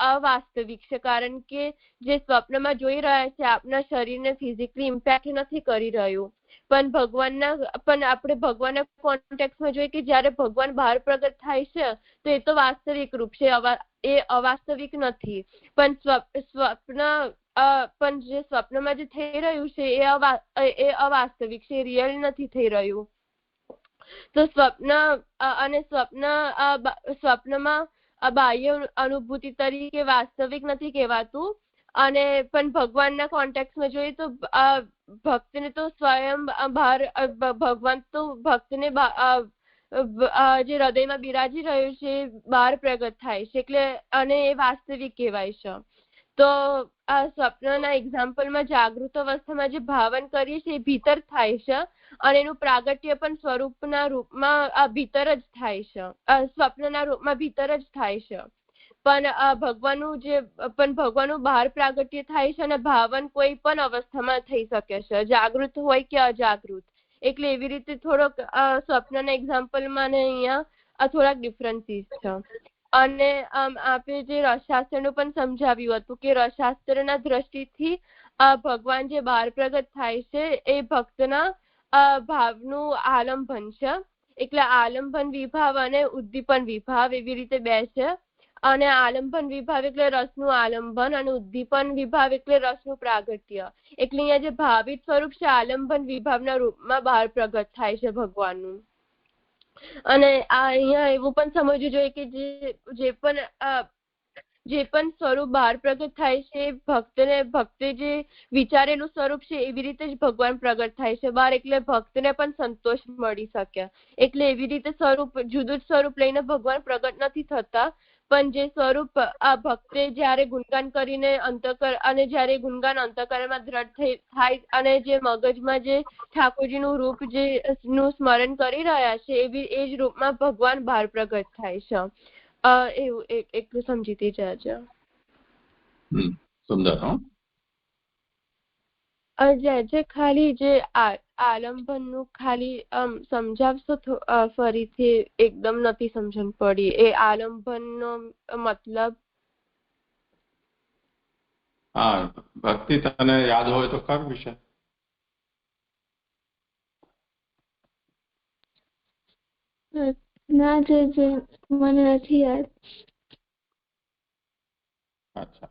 અવાસ્તવિક છે. કારણ કે જે સ્વપ્નમાં જોઈ રહ્યા છે આપણા શરીરને ફિઝિકલી ઇમ્પેક્ટ નથી કરી રહ્યું. પણ આપણે ભગવાનના કોન્ટેક્ટમાં જોઈએ કે જ્યારે ભગવાન બહાર પ્રગટ થાય છે તો એ તો વાસ્તવિક રૂપ છે, એ અવાસ્તવિક નથી. પણ જે સ્વપ્નમાં જે થઈ રહ્યું છે એ અવાસ્તવિક છે, રિયલ નથી થઈ રહ્યું. તો સ્વપ્નમાં બાહ્ય અનુભૂતિ તરીકે વાસ્તવિક નથી કહેવાતું. અને પણ ભગવાનના કોન્ટેક્ટમાં જોઈએ તો ભક્તને તો સ્વયં ભગવાન તો ભક્તને જે હૃદયમાં બિરાજી રહ્યું છે બહાર પ્રગટ થાય છે. એટલે અને એ વાસ્તવિક કહેવાય છે. તો આ સ્વપ્નના એક્ઝામ્પલમાં જાગૃત અવસ્થામાં જે ભાવન કરીએ છીએ એ ભીતર થાય છે અને એનું પ્રાગટ્ય પણ સ્વરૂપના રૂપમાં ભીતર જ થાય છે, સ્વપ્નના રૂપમાં ભીતર જ થાય છે. પણ ભગવાનનું બહાર પ્રાગટ્ય થાય છે અને ભાવન કોઈ પણ અવસ્થામાં થઈ શકે છે, જાગૃત હોય કે અજાગૃત. એટલે એવી રીતે થોડોક સ્વપ્નના એક્ઝામ્પલમાં ને અહીંયા થોડાક ડિફરન્સીસ છે. અને આપણે જે રસશાસ્ત્રનું પણ સમજાવ્યું હતું કે રસશાસ્ત્રના દ્રષ્ટિથી ભગવાન જે બહાર પ્રગટ થાય છે એ ભક્તના ભાવનું આલંબન છે. એટલે આલંબન વિભાવ અને ઉદ્દીપન વિભાવ એવી રીતે બે છે. અને આલંબન વિભાવ એટલે રસનું આલંબન અને ઉદ્દીપન વિભાવ એટલે રસનું પ્રાગટ્ય. એટલે અહીંયા જે ભાવિત સ્વરૂપ છે આલંબન વિભાવના રૂપમાં બહાર પ્રગટ થાય છે ભગવાનનું. અને અહીંયા એવું પણ સમજવું જોઈએ કે જે પણ સ્વરૂપ બહાર પ્રગટ થાય છે ભક્તે જે વિચારેલું સ્વરૂપ છે એવી રીતે જ ભગવાન પ્રગટ થાય છે બહાર. એટલે ભક્તને પણ સંતોષ મળી શકે. એટલે એવી રીતે જુદું જ સ્વરૂપ લઈને ભગવાન પ્રગટ નથી થતા. પણ જે સ્વરૂપ ભક્તે જ્યારે ગુણગાન કરીને અને જ્યારે ગુણગાન અંતઃકરણમાં દ્રઢ થાય અને જે મગજમાં જે ઠાકોરજીનું રૂપ નું સ્મરણ કરી રહ્યા છે એ જ રૂપમાં ભગવાન બહાર પ્રગટ થાય છે. એવું એટલું સમજીતી જજો. સુંદર. જે ખાલી જે આલંબનનું ખાલી સમજાવશો ફરીથી? એકદમ નથી સમજણ પડી. એ આલંબનનો મતલબ? હા, ભક્તિ તને યાદ હોય તો કર વિશે. ના મને નથી યાદ. અચ્છા,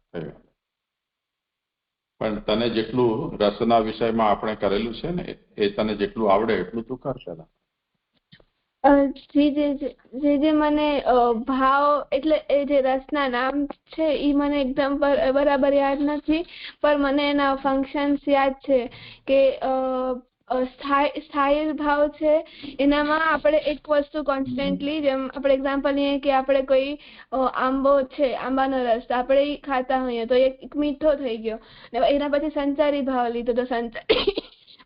પણ તને જેટલું રસના વિષયમાં આપણે કરેલું છે ને એ તને જેટલું આવડે એટલું તું કર પેલા. જે મને ભાવ એટલે એ જે રસના નામ છે એ મને એકદમ બરાબર યાદ નથી. પણ મને એના ફંક્શન્સ યાદ છે કે સ્થાયી ભાવ છે એનામાં આપણે એક વસ્તુ કોન્સ્ટન્ટલી, જેમ આપણે એક્ઝામ્પલ લઈએ કે આપણે કોઈ આંબો છે, આંબાનો રસ આપણે ખાતા હોઈએ તો એક મીઠો થઈ ગયો, એના પછી સંચારી ભાવ લીધો તો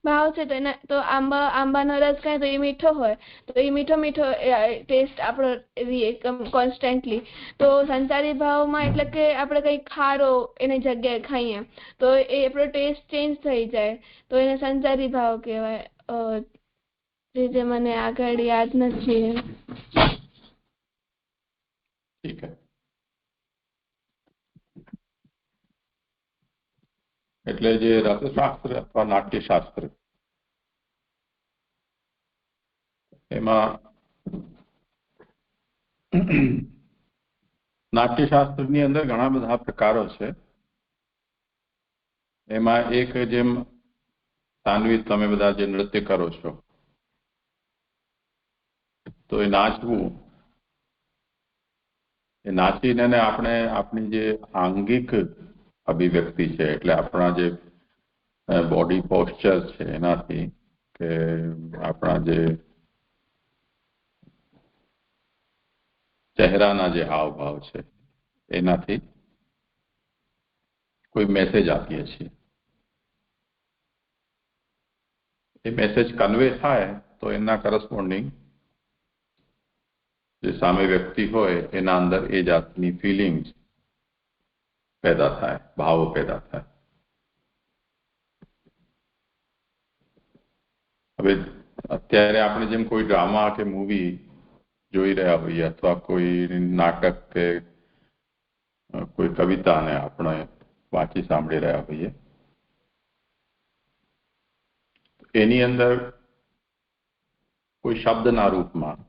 ભાવ છે તો એના તો આંબાનો રસ ખાય તો એ મીઠો હોય, તો એ મીઠો ટેસ્ટ આપણો રહીએ કોન્સ્ટન્ટલી. તો સંસારી ભાવમાં એટલે કે આપણે કંઈ ખારો એની જગ્યાએ ખાઈએ તો એ આપણો ટેસ્ટ ચેન્જ થઈ જાય, તો એને સંસારી ભાવ કહેવાય. જે મને આગળ યાદ નથી. ઠીક છે. એટલે જે રસશાસ્ત્ર અથવા નાટ્યશાસ્ત્ર એમાં નાટ્યશાસ્ત્રની અંદર ઘણા બધા પ્રકારો છે. એમાં એક જેમ સાન્વી તમે બધા જે નૃત્ય કરો છો તો એ નાચવું, એ નાચીને આપણે આપણી જે આંગિક અભિવ્યક્તિ છે એટલે આપણા જે બોડી પોસ્ચર છે એનાથી કે આપણા જે ચહેરાના જે હાવભાવ છે એનાથી કોઈ મેસેજ આપીએ છીએ. એ મેસેજ કન્વે થાય તો એના કરસ્પોન્ડિંગ જે સામે વ્યક્તિ હોય એના અંદર એ જાતની ફિલિંગ્સ પેદા થાય, ભાવો પેદા થાય. હવે અત્યારે આપણે જેમ કોઈ ડ્રામા કે મૂવી જોઈ રહ્યા હોઈએ અથવા કોઈ નાટક કે કોઈ કવિતાને આપણે વાંચી સાંભળી રહ્યા હોઈએ, એની અંદર કોઈ શબ્દના રૂપમાં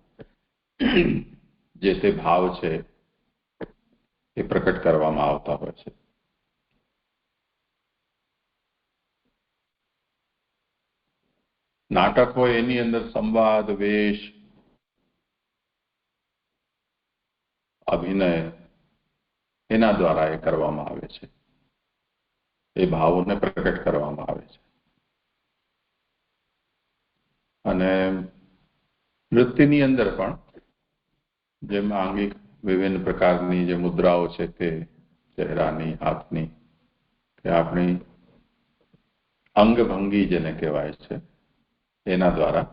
જે તે ભાવ છે એ પ્રકટ કરવામાં આવતા હોય છે. નાટક હોય એની અંદર સંવાદ, વેશ, અભિનય એના દ્વારા એ કરવામાં આવે છે, એ ભાવોને પ્રકટ કરવામાં આવે છે. અને નૃત્યની અંદર પણ જેમ આંગિક વિભિન્ન પ્રકારની જે મુદ્રાઓ છે તે ચહેરાની, હાથની કે આપણી અંગભંગી જેને કહેવાય છે એના દ્વારા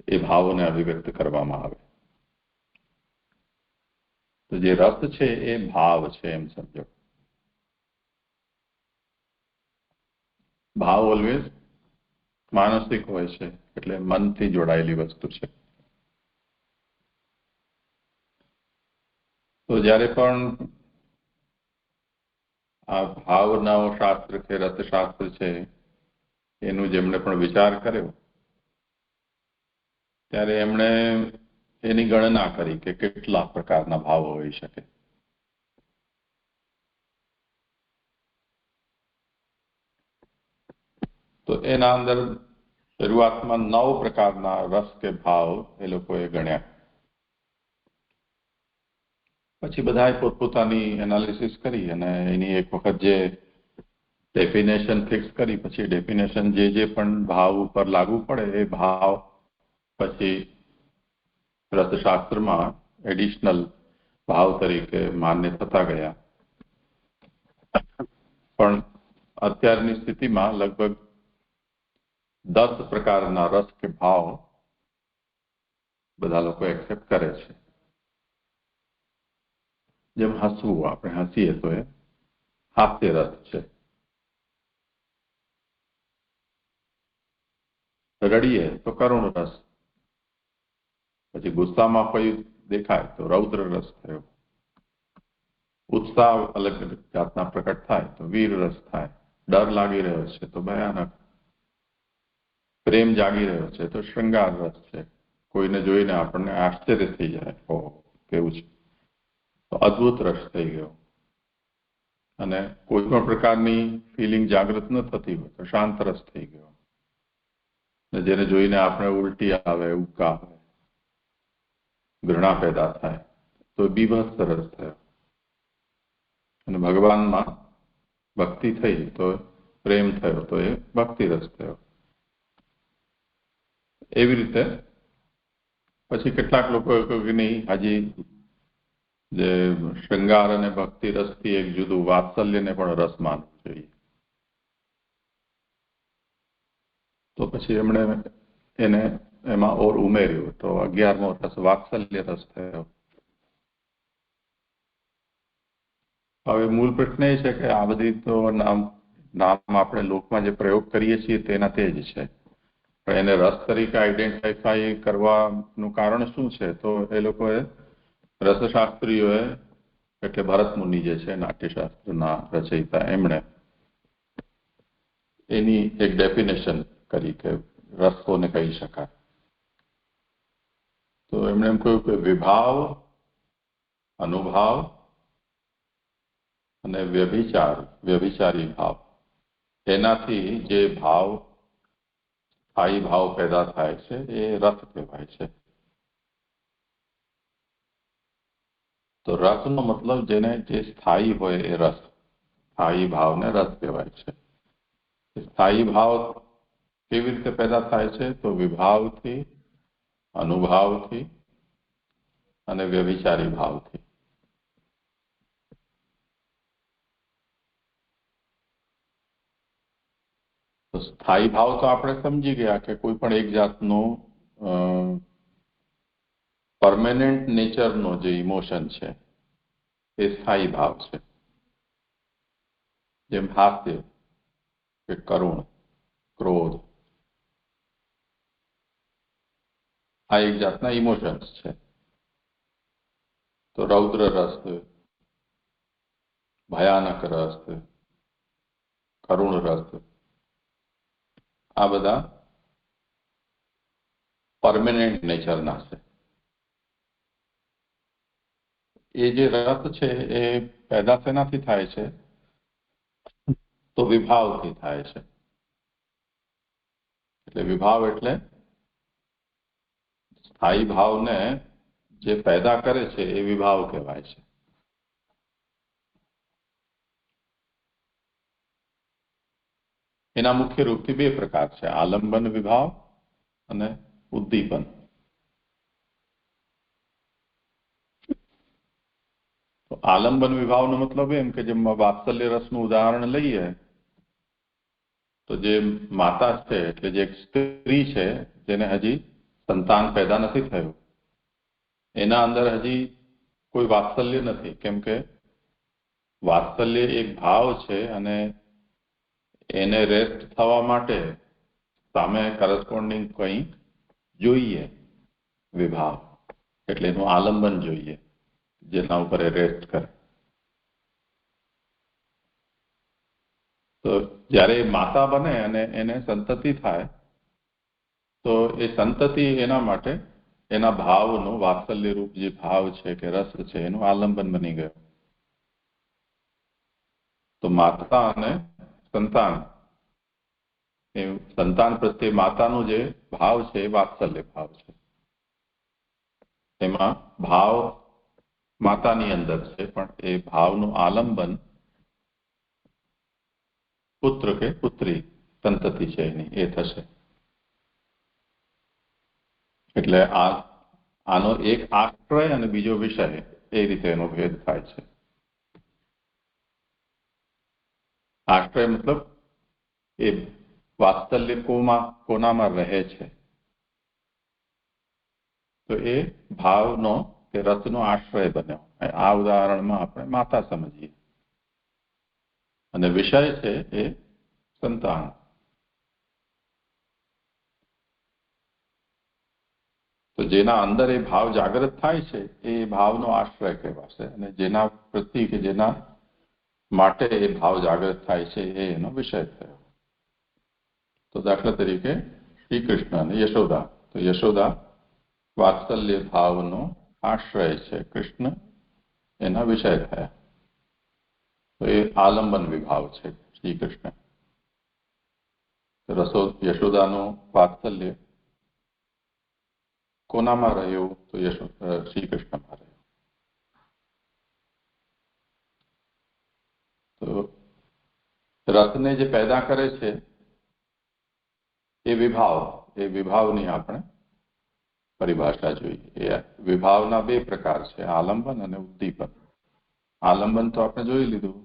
એ ભાવોને અભિવ્યક્ત કરવામાં આવે. તો જે રસ છે એ ભાવ છે એમ સમજો. ભાવ ઓલવેઝ માનસિક હોય છે એટલે મનથી જોડાયેલી વસ્તુ છે. તો જ્યારે પણ આ ભાવનાઓ શાસ્ત્ર કે રસશાસ્ત્ર છે એનું જેમણે પણ વિચાર કર્યો ત્યારે એમણે એની ગણના કરી કે કેટલા પ્રકારના ભાવો હોઈ શકે. તો એના અંદર શરૂઆતમાં 9 પ્રકારના રસ કે ભાવ એ લોકોએ ગણ્યા. પછી બધાએ પોતપોતાની એનાલિસિસ કરી અને એની એક વખત જે ડેફિનેશન ફિક્સ કરી, પછી ડેફિનેશન જે પણ ભાવ ઉપર લાગુ પડે એ ભાવ પછી રસશાસ્ત્રમાં એડિશનલ ભાવ તરીકે માન્ય થતા ગયા. પણ અત્યારની સ્થિતિમાં લગભગ 10 પ્રકારના રસ કે ભાવ બધા લોકો એક્સેપ્ટ કરે છે. જેમ હસવું, આપણે હસીએ તો એ હાસ્ય રસ છે. રડીએ તો કરુણ રસ, પછી ગુસ્સામાં કોઈ દેખાય તો રૌદ્ર રસ થયો, ઉત્સાહ અલગ અલગ જાતના પ્રકટ થાય તો વીર રસ થાય, ડર લાગી રહ્યો છે તો ભયાનક, પ્રેમ જાગી રહ્યો છે તો શૃંગાર રસ છે, કોઈને જોઈને આપણને આશ્ચર્ય થઈ જાય, ઓહ કેવું છે, તો અદ્ભુત રસ થઈ ગયો. અને કોઈ પણ પ્રકારની ફિલિંગ જાગૃત ન થતી હોય તો શાંત રસ થઈ ગયો. જેને જોઈને આપણે ઉલટી આવે, ઉબકા આવે, ઘૃણા પેદા થાય તો બીભત્સ રસ થયો. અને ભગવાનમાં ભક્તિ થઈ તો પ્રેમ થયો તો એ ભક્તિ રસ થયો. એવી રીતે પછી કેટલાક લોકો કહ્યું કે નહીં, હજી જે શૃંગાર અને ભક્તિ રસથી એક જુદું વાત્સલ્યને પણ રસ માનવું જોઈએ. તો પછી એમણે એને એમાં ઓર ઉમેર્યું તો 11મો રસ વાત્સલ્ય રસ થયો. હવે મૂળ પ્રશ્ન એ છે કે આ બધી તો નામ આપણે લોકમાં જે પ્રયોગ કરીએ છીએ તેના તે જ છે, પણ એને રસ તરીકે આઈડેન્ટિફાઈ કરવાનું કારણ શું છે? તો એ લોકોએ રસશાસ્ત્રીઓએ એટલે ભરત મુનિ જે છે નાટ્યશાસ્ત્રના રચયિતા, એમણે એની એક ડેફિનેશન કરી કે રસ કોને કહી શકાય. તો એમણે એમ કહ્યું કે વિભાવ, અનુભાવ અને વ્યભિચારી ભાવ, એનાથી જે ભાવ સ્થાયી ભાવ પેદા થાય છે એ રસ કહેવાય છે. તો રસનો મતલબ જેને જે સ્થાયી હોય એ રસ, સ્થાયી ભાવને રસ કહેવાય છે. સ્થાયી ભાવ કેવી રીતે પેદા થાય છે? તો વિભાવથી, અનુભાવથી અને વ્યભિચારી ભાવથી. તો સ્થાયી ભાવ તો આપણે સમજી ગયા કે કોઈ પણ એક જાતનું પરમેનન્ટ નેચરનો જે ઇમોશન છે એ સ્થાયી ભાવ છે. જેમ હાસ્ય કે કરુણ, ક્રોધ, આ એક જાતના ઇમોશન્સ છે. તો રૌદ્ર રસ, ભયાનક રસ, કરુણ રસ, આ બધા પરમેનન્ટ નેચરના છે. એ જે રસ છે એ પેદા શેનાથી થાય છે? તો વિભાવથી થાય છે. એટલે વિભાવ એટલે સ્થાયી ભાવને જે પેદા કરે છે એ વિભાવ કહેવાય છે. એના મુખ્ય રૂપથી બે પ્રકાર છે, આલંબન વિભાવ અને ઉદ્દીપન. તો આલંબન વિભાવનો મતલબ એમ કે જેમ વાત્સલ્ય રસનું ઉદાહરણ લઈએ તો જે માતા છે એટલે જે સ્ત્રી છે જેને હજી સંતાન પેદા નથી થયું, એના અંદર હજી કોઈ વાત્સલ્ય નથી, કેમ કે વાત્સલ્ય એક ભાવ છે અને એને રેસ્ટ થવા માટે સામે કરસ્પોન્ડિંગ કંઈ જોઈએ, વિભાવ એટલે એનું આલંબન જોઈએ જેના ઉપર એ રેસ્ટ કરે. તો જ્યારે માતા બને અને એને સંતતિ થાય તો એ સંતતિ એના માટે એના ભાવનો વાત્સલ્ય રૂપ જે ભાવ છે કે રસ છે એનું આલંબન બની ગયો. તો માતા અને સંતાન, એ સંતાન પ્રત્યે માતાનો જે ભાવ છે એ વાત્સલ્ય ભાવ છે. એમાં ભાવ માતાની અંદર છે પણ એ ભાવનું આલંબન પુત્ર કે પુત્રી સંતતિ છે એની એ થશે. એટલે આનો એક આશ્રય અને બીજો વિષય, એ રીતે એનો ભેદ થાય છે. આશ્રય મતલબ એ વાત્સલ્ય કોનામાં રહે છે, તો એ ભાવનો કે રસનો આશ્રય બન્યો. આ ઉદાહરણમાં આપણે માતા સમજીએ અને વિષય છે એ સંતાન. તો જેના અંદર એ ભાવ જાગૃત થાય છે એ ભાવનો આશ્રય કહેવાશે, અને જેના પ્રતિ કે જેના માટે એ ભાવ જાગૃત થાય છે એ એનો વિષય થયો. તો દાખલા તરીકે શ્રી કૃષ્ણ અને યશોદા, તો યશોદા વાત્સલ્ય ભાવનો આશ્રય છે, કૃષ્ણ એના વિષય થયા. તો એ આલંબન વિભાવ છે શ્રી કૃષ્ણ. યશોદાનું વાત્સલ્ય કોનામાં રહ્યું? તો શ્રી કૃષ્ણમાં રહ્યું. તો રસને જે પેદા કરે છે એ વિભાવની આપણે પરિભાષા જોઈએ. એ વિભાવના બે પ્રકાર છે, આલંબન અને ઉદ્દીપન. આલંબન તો આપણે જોઈ લીધું,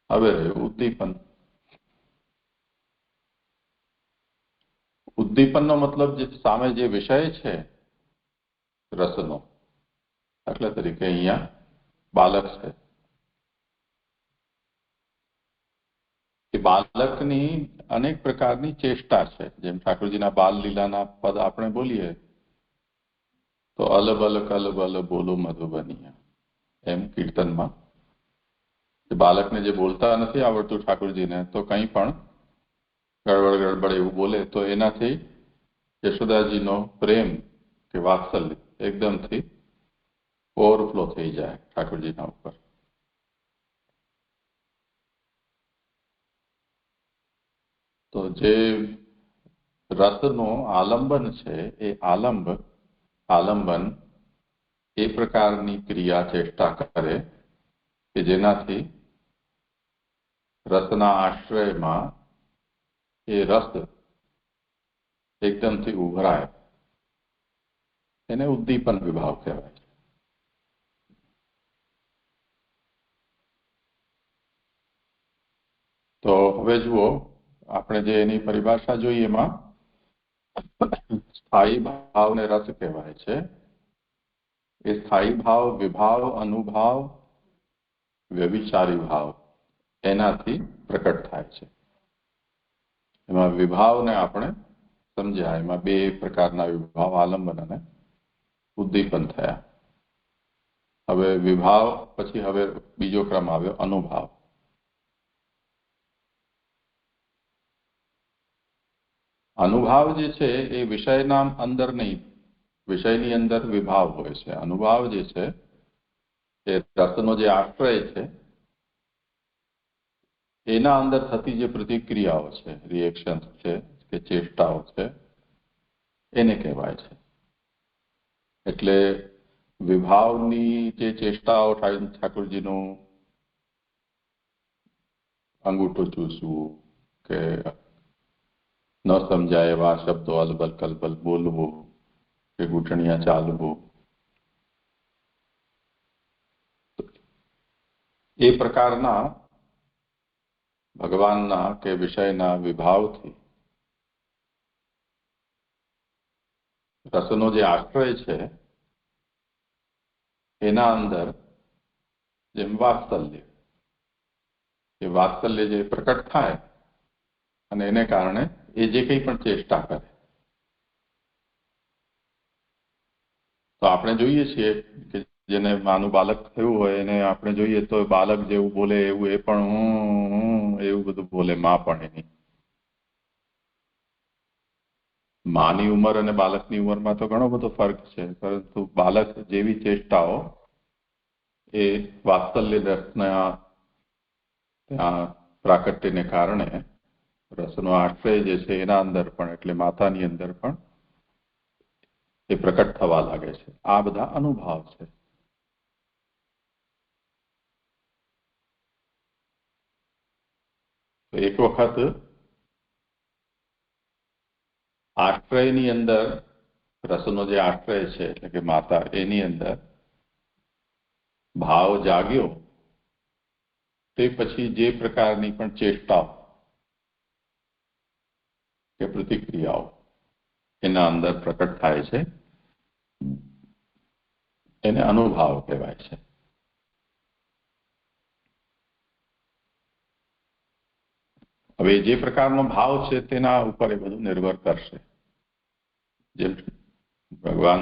હવે રહ્યું ઉદ્દીપન. ઉદ્દીપનનો મતલબ જે સામે જે વિષય છે રસનો, દાખલા તરીકે અહીંયા બાલક છે, એ બાલકની અનેક પ્રકારની ચેષ્ટા છે. જેમ ઠાકોરજીના બાલ લીલાના પદ આપણે બોલીએ તો અલબલ કલબલ બોલો મધુબનિયા, એમ કીર્તનમાં બાળકને જે બોલતા નથી આવડતું ઠાકોરજીને તો કંઈ પણ ગડબડ ગડબડ એવું બોલે તો એનાથી યશોદાજીનો પ્રેમ કે વાત્સલ્ય એકદમથી ઓવરફ્લો થઈ જાય ઠાકોરજીના ઉપર. તો જે રસનો આલંબન છે એ આલંબન એ પ્રકારની ક્રિયા ચેષ્ટા કરે કે જેનાથી રસના આશ્રયમાં એ રસ એકદમથી ઉભરાય, એને ઉદ્દીપન વિભાવ કહેવાય છે. તો હવે જુઓ, આપણે જે એની પરિભાષા જોઈએ એમાં સ્થાયી ભાવને રસ કહેવાય છે. એ સ્થાયી ભાવ વિભાવ, અનુભાવ, વ્યભિચારી ભાવ એનાથી પ્રકટ થાય છે. એમાં વિભાવને આપણે સમજ્યા, એમાં બે પ્રકારના વિભાવ, આલંબન અને ઉદ્દીપન થયા. હવે વિભાવ પછી હવે બીજો ક્રમ આવ્યો અનુભાવ. અનુભાવ જે છે એ વિષયના અંદર નહીં, વિષયની અંદર વિભાવ હોય છે. અનુભાવ જે છે એ રસનો જે આશ્રય છે એના અંદર થતી જે પ્રતિક્રિયાઓ છે, રિએક્શન છે કે ચેષ્ટાઓ છે એને કહેવાય છે. એટલે વિભાવની જે ચેષ્ટાઓ ઠાકોરજીનું અંગૂઠો ચૂસવું કે ન સમજાય એવા શબ્દો અલબલ કલબલ બોલવું કે ઘૂંટણિયા ચાલવું, એ પ્રકારના ભગવાનના કે વિષયના વિભાવથી રસનો જે આશ્રય છે એના અંદર જેમ વાત્સલ્ય, એ વાત્સલ્ય જે પ્રકટ થાય અને એને કારણે એ જે કંઈ પણ ચેષ્ટા કરે. તો આપણે જોઈએ છીએ કે જેને નાનું બાળક થયું હોય એને આપણે જોઈએ તો બાળક જેવું બોલે એવું એ પણ હું એવું બધું બોલે. માં પણ એની માની ઉંમર અને બાળકની ઉંમરમાં તો ઘણો બધો ફરક છે, પરંતુ બાળક જેવી ચેષ્ટાઓ એ વાત્સલ્ય રસના ત્યાં પ્રાકટ્યને કારણે રસનો આશ્રય જે છે એના અંદર પણ, એટલે માતાની અંદર પણ એ પ્રકટ થવા લાગે છે. આ બધા અનુભાવ છે. એક વખત આશ્રયની અંદર રસનો જે આશ્રય છે એટલે કે માતા, એની અંદર ભાવ જાગ્યો તે પછી જે પ્રકારની પણ ચેષ્ટાઓ કે પ્રતિક્રિયાઓ એના અંદર પ્રકટ થાય છે એને અનુભાવ કહેવાય છે. હવે જે પ્રકારનો ભાવ છે તેના ઉપર એ બધું નિર્ભર કરશે. જેમ ભગવાન,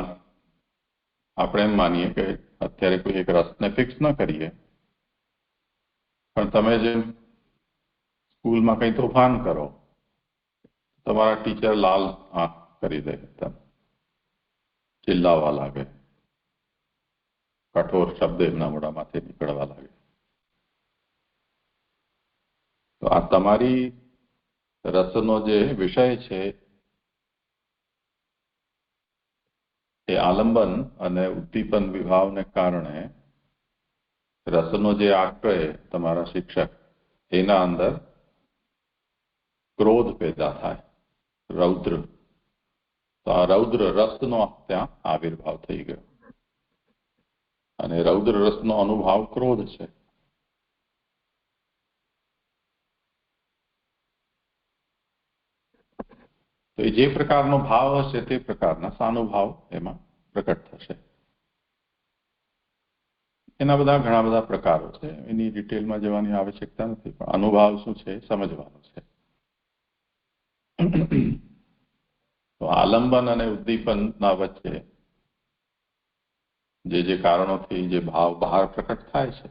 આપણે એમ માનીએ કે અત્યારે કોઈ એક રસને ફિક્સ ન કરીએ, પણ તમે જેમ સ્કૂલમાં કંઈ તોફાન કરો, તમારા ટીચર લાલ આંખ કરી દે, ચિલ્લાવવા લાગે, કઠોર શબ્દ એમના મોઢામાંથી નીકળવા લાગે. તો આ તમારી રસનો જે વિષય છે એ આલંબન અને ઉદ્દીપન વિભાવને કારણે રસનો જે આશ્રય તમારા શિક્ષક, એના અંદર ક્રોધ પેદા થાય, રૌદ્ર. તો આ રૌદ્ર રસનો ત્યાં આવિર્ભાવ થઈ ગયો અને રૌદ્ર રસનો અનુભાવ ક્રોધ છે. તો એ જે પ્રકારનો ભાવ હશે તે પ્રકારના સાનુભાવ એમાં પ્રકટ થશે. એના ઘણા બધા પ્રકારો છે, એની ડિટેલમાં જવાની આવશ્યકતા નથી, પણ અનુભાવ શું છે સમજવાનો છે. તો આલંબન અને ઉદ્દીપનના વચ્ચે જે કારણોથી જે ભાવ બહાર પ્રકટ થાય છે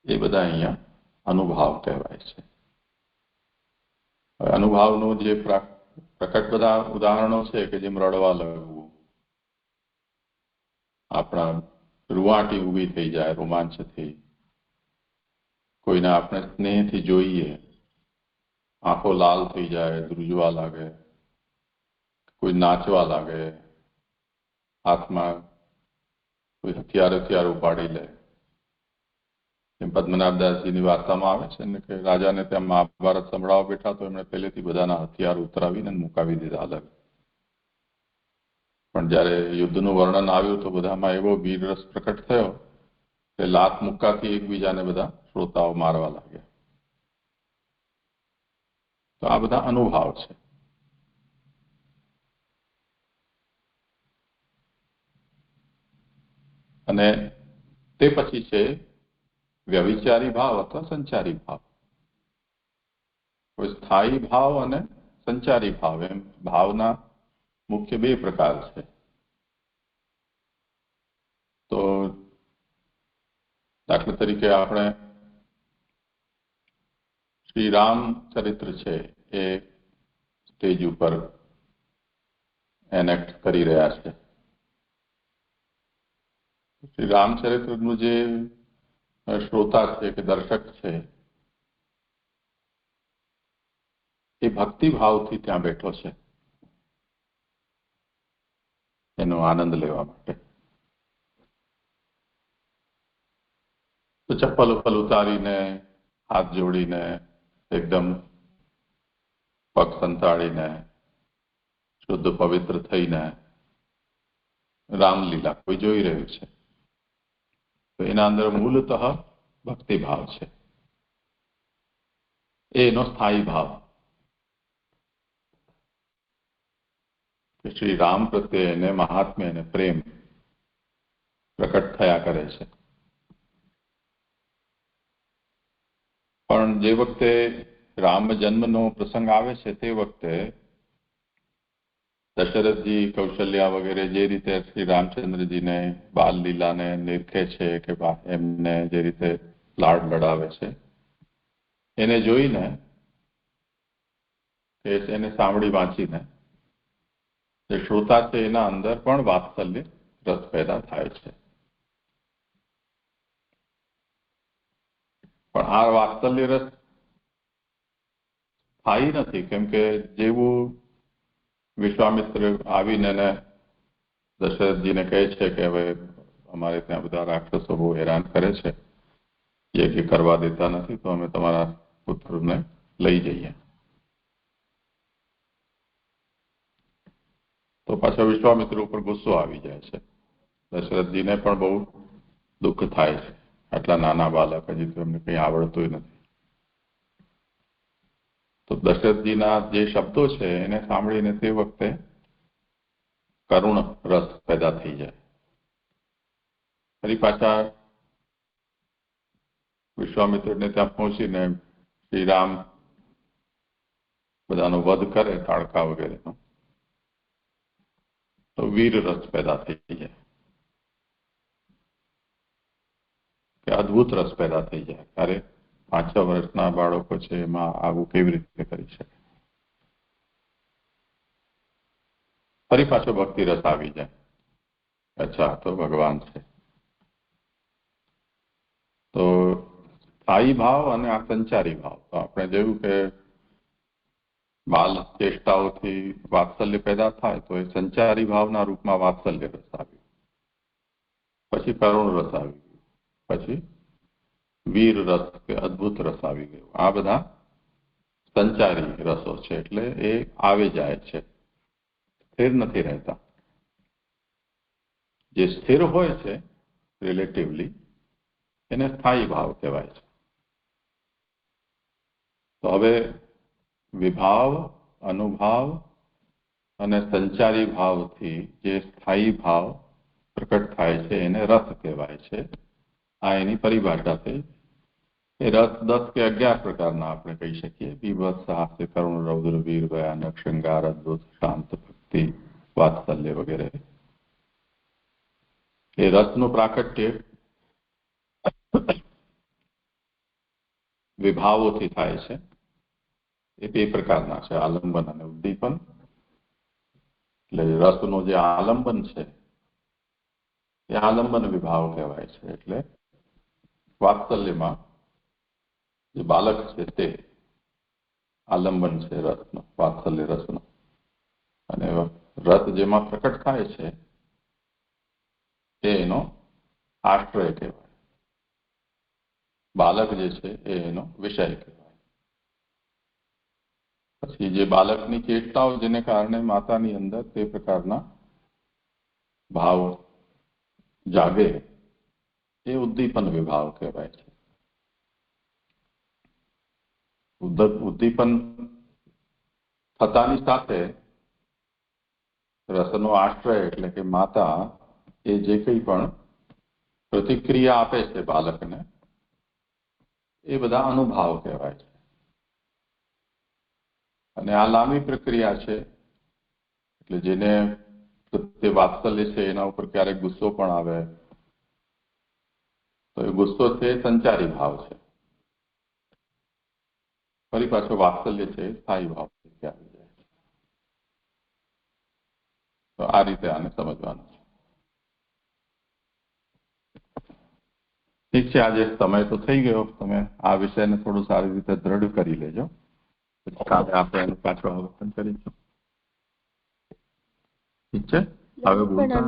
એ બધા અહીંયા અનુભાવ કહેવાય છે. અનુભાવનું જે પ્રકટ બધા ઉદાહરણો છે કે જેમ રડવા લાગવું, આપણા રૂવાટી ઊભી થઈ જાય રોમાંચથી, કોઈને આપણે સ્નેહથી જોઈએ આંખો લાલ થઈ જાય, ધ્રુજવા લાગે, કોઈ નાચવા લાગે, હાથમાં કોઈ હથિયાર ઉપાડી લે. એમ પદ્મનાભદાસજીની વાર્તામાં આવે છે ને કે રાજાને ત્યાં મહાભારત સંભળાવવા બેઠા તો એમણે પહેલેથી બધાના હથિયાર ઉતરાવીને મુકાવી દીધા અલગ. પણ જ્યારે યુદ્ધનું વર્ણન આવ્યું તો બધામાં એવો વીરરસ પ્રકટ થયો કે લાત મુક્કાથી એકબીજાને બધા શ્રોતાઓ મારવા લાગ્યા. તો આ બધા અનુભાવ છે. અને તે પછી છે વ્યભિચારી ભાવ અથવા સંચારી ભાવ. કોઈ સ્થાયી ભાવ અને સંચારી ભાવ, એમ ભાવના મુખ્ય બે પ્રકાર છે. તો દાખલા તરીકે આપણે શ્રી રામ ચરિત્ર છે એ સ્ટેજ ઉપર એનેક્ટ કરી રહ્યા છે. શ્રી રામચરિત્રનું જે શ્રોતા છે કે દર્શક છે એ ભક્તિભાવથી ત્યાં બેઠો છે એનો આનંદ લેવા માટે. તો ચપ્પલ ઉતારીને, હાથ જોડીને, એકદમ પગ સંતાડીને, શુદ્ધ પવિત્ર થઈને રામલીલા કોઈ જોઈ રહ્યું છે. તો એના અંદર મૂળતઃ ભક્તિભાવ છે, એનો સ્થાયી ભાવ કે શ્રી રામ પ્રત્યે એને મહાત્મ્ય અને પ્રેમ પ્રકટ થયા કરે છે. પણ જે વખતે રામ જન્મનો પ્રસંગ આવે છે તે વખતે દશરથજી, કૌશલ્યા વગેરે જે રીતે શ્રી રામચંદ્રજીને બાલ લીલાને નિરખે છે કે એમને જે રીતે લાડ લડાવે છે એને જોઈને કે એને સાંભળી વાંચીને જે શ્રોતા છે એના અંદર પણ વાત્સલ્ય રસ પેદા થાય છે. પણ આ વાત્સલ્ય રસ સ્થાયી નથી, કેમ કે જેવું વિશ્વામિત્ર આવીને દશરથજીને કહે છે કે હવે અમારે ત્યાં બધા રાક્ષસો બહુ હેરાન કરે છે, યજ્ઞ કરવા દેતા નથી, તો અમે તમારા પુત્રને લઈ જઈએ. તો પાછા વિશ્વામિત્ર ઉપર ગુસ્સો આવી જાય છે. દશરથજીને પણ બહુ દુઃખ થાય છે, આટલા નાના બાળક, હજી તો એમને કંઈ આવડતું નથી. તો દશરથજીના જે શબ્દો છે એને સાંભળીને તે વખતે કરુણ રસ પેદા થઈ જાય. ફરી પાછા વિશ્વામિત્રને ત્યાં પહોંચીને શ્રીરામ બધાનો વધ કરે, તાડકા વગેરેનો, તો વીર રસ પેદા થઈ જાય કે અદ્ભુત રસ પેદા થઈ જાય. ત્યારે 5-6 વર્ષના બાળકો છે એમાં આવું કેવી રીતે કરી શકે. ફરી પાછો ભક્તિ રસ આવી જાય, અચ્છા તો ભગવાન છે. તો સ્થાયી ભાવ અને આ સંચારી ભાવ, તો આપણે જોયું કે બાલ ચેષ્ટાઓથી વાત્સલ્ય પેદા થાય તો એ સંચારી ભાવના રૂપમાં વાત્સલ્ય રસ આવ્યું, પછી કરુણ રસ આવી ગયું, પછી વીર રસ કે અદ્ભુત રસ આવી ગયો. આ બધા સંચારી રસો છે, એટલે એ આવી જાય છે, સ્થિર નથી રહેતા. જે સ્થિર હોય છે રિલેટિવલી એને સ્થાયી ભાવ કહેવાય છે. તો હવે વિભાવ, અનુભાવ અને સંચારી ભાવથી જે સ્થાયી ભાવ પ્રકટ થાય છે એને રસ કહેવાય છે. આ એની પરિભાષા છે. એ રસ 10 કે 11 પ્રકારના આપણે કહી શકીએ. બીભત્સ, હાસ્ય, કરુણ, રૌદ્ર, વીર, ભયાનક, શૃંગાર, અદ્ભુત, શાંત, ભક્તિ, વાત્સલ્ય વગેરે. એ રસનું પ્રાકટ્ય વિભાવોથી થાય છે. એ 2 પ્રકારના છે, આલંબન અને ઉદ્દીપન. એટલે રસનું જે આલંબન છે એ આલંબન વિભાવ કહેવાય છે. એટલે વાત્સલ્યમાં જે બાલક છે તે આલંબન છે રસનો, વાત્સલ્ય રસનો. અને રસ જેમાં પ્રકટ થાય છે તે એનો આશ્રય કહેવાય. બાલક જે છે એ એનો વિષય કહેવાય. પછી જે બાલકની ચેષ્ટાઓ જેને કારણે માતાની અંદર તે પ્રકારના ભાવ જાગે એ ઉદ્દીપન વિભાવ કહેવાય છે. ઉદ્દીપન થતાની સાથે રસનો આશ્રય એટલે કે માતા એ જે કંઈ પણ પ્રતિક્રિયા આપે છે બાલકને એ બધા અનુભાવ કહેવાય છે. અને આ લાંબી પ્રક્રિયા છે. એટલે જેને પ્રત્યે વાત્સલ્ય છે એના ઉપર ક્યારેક ગુસ્સો પણ આવે તો એ ગુસ્સો છે એ સંચારી ભાવ છે. ફરી પાછો વાત્સલ્ય છે એ સ્થાયી ભાવ છે. તો આ રીતે આને સમજવાનું છે. ઠીક છે, આજે સમય તો થઈ ગયો. તમે આ વિષયને થોડું સારી રીતે દ્રઢ કરી લેજો. કાલે આપણે એનું પાછું અવલોકન કરીશું. ઠીક છે, હવે બોલતા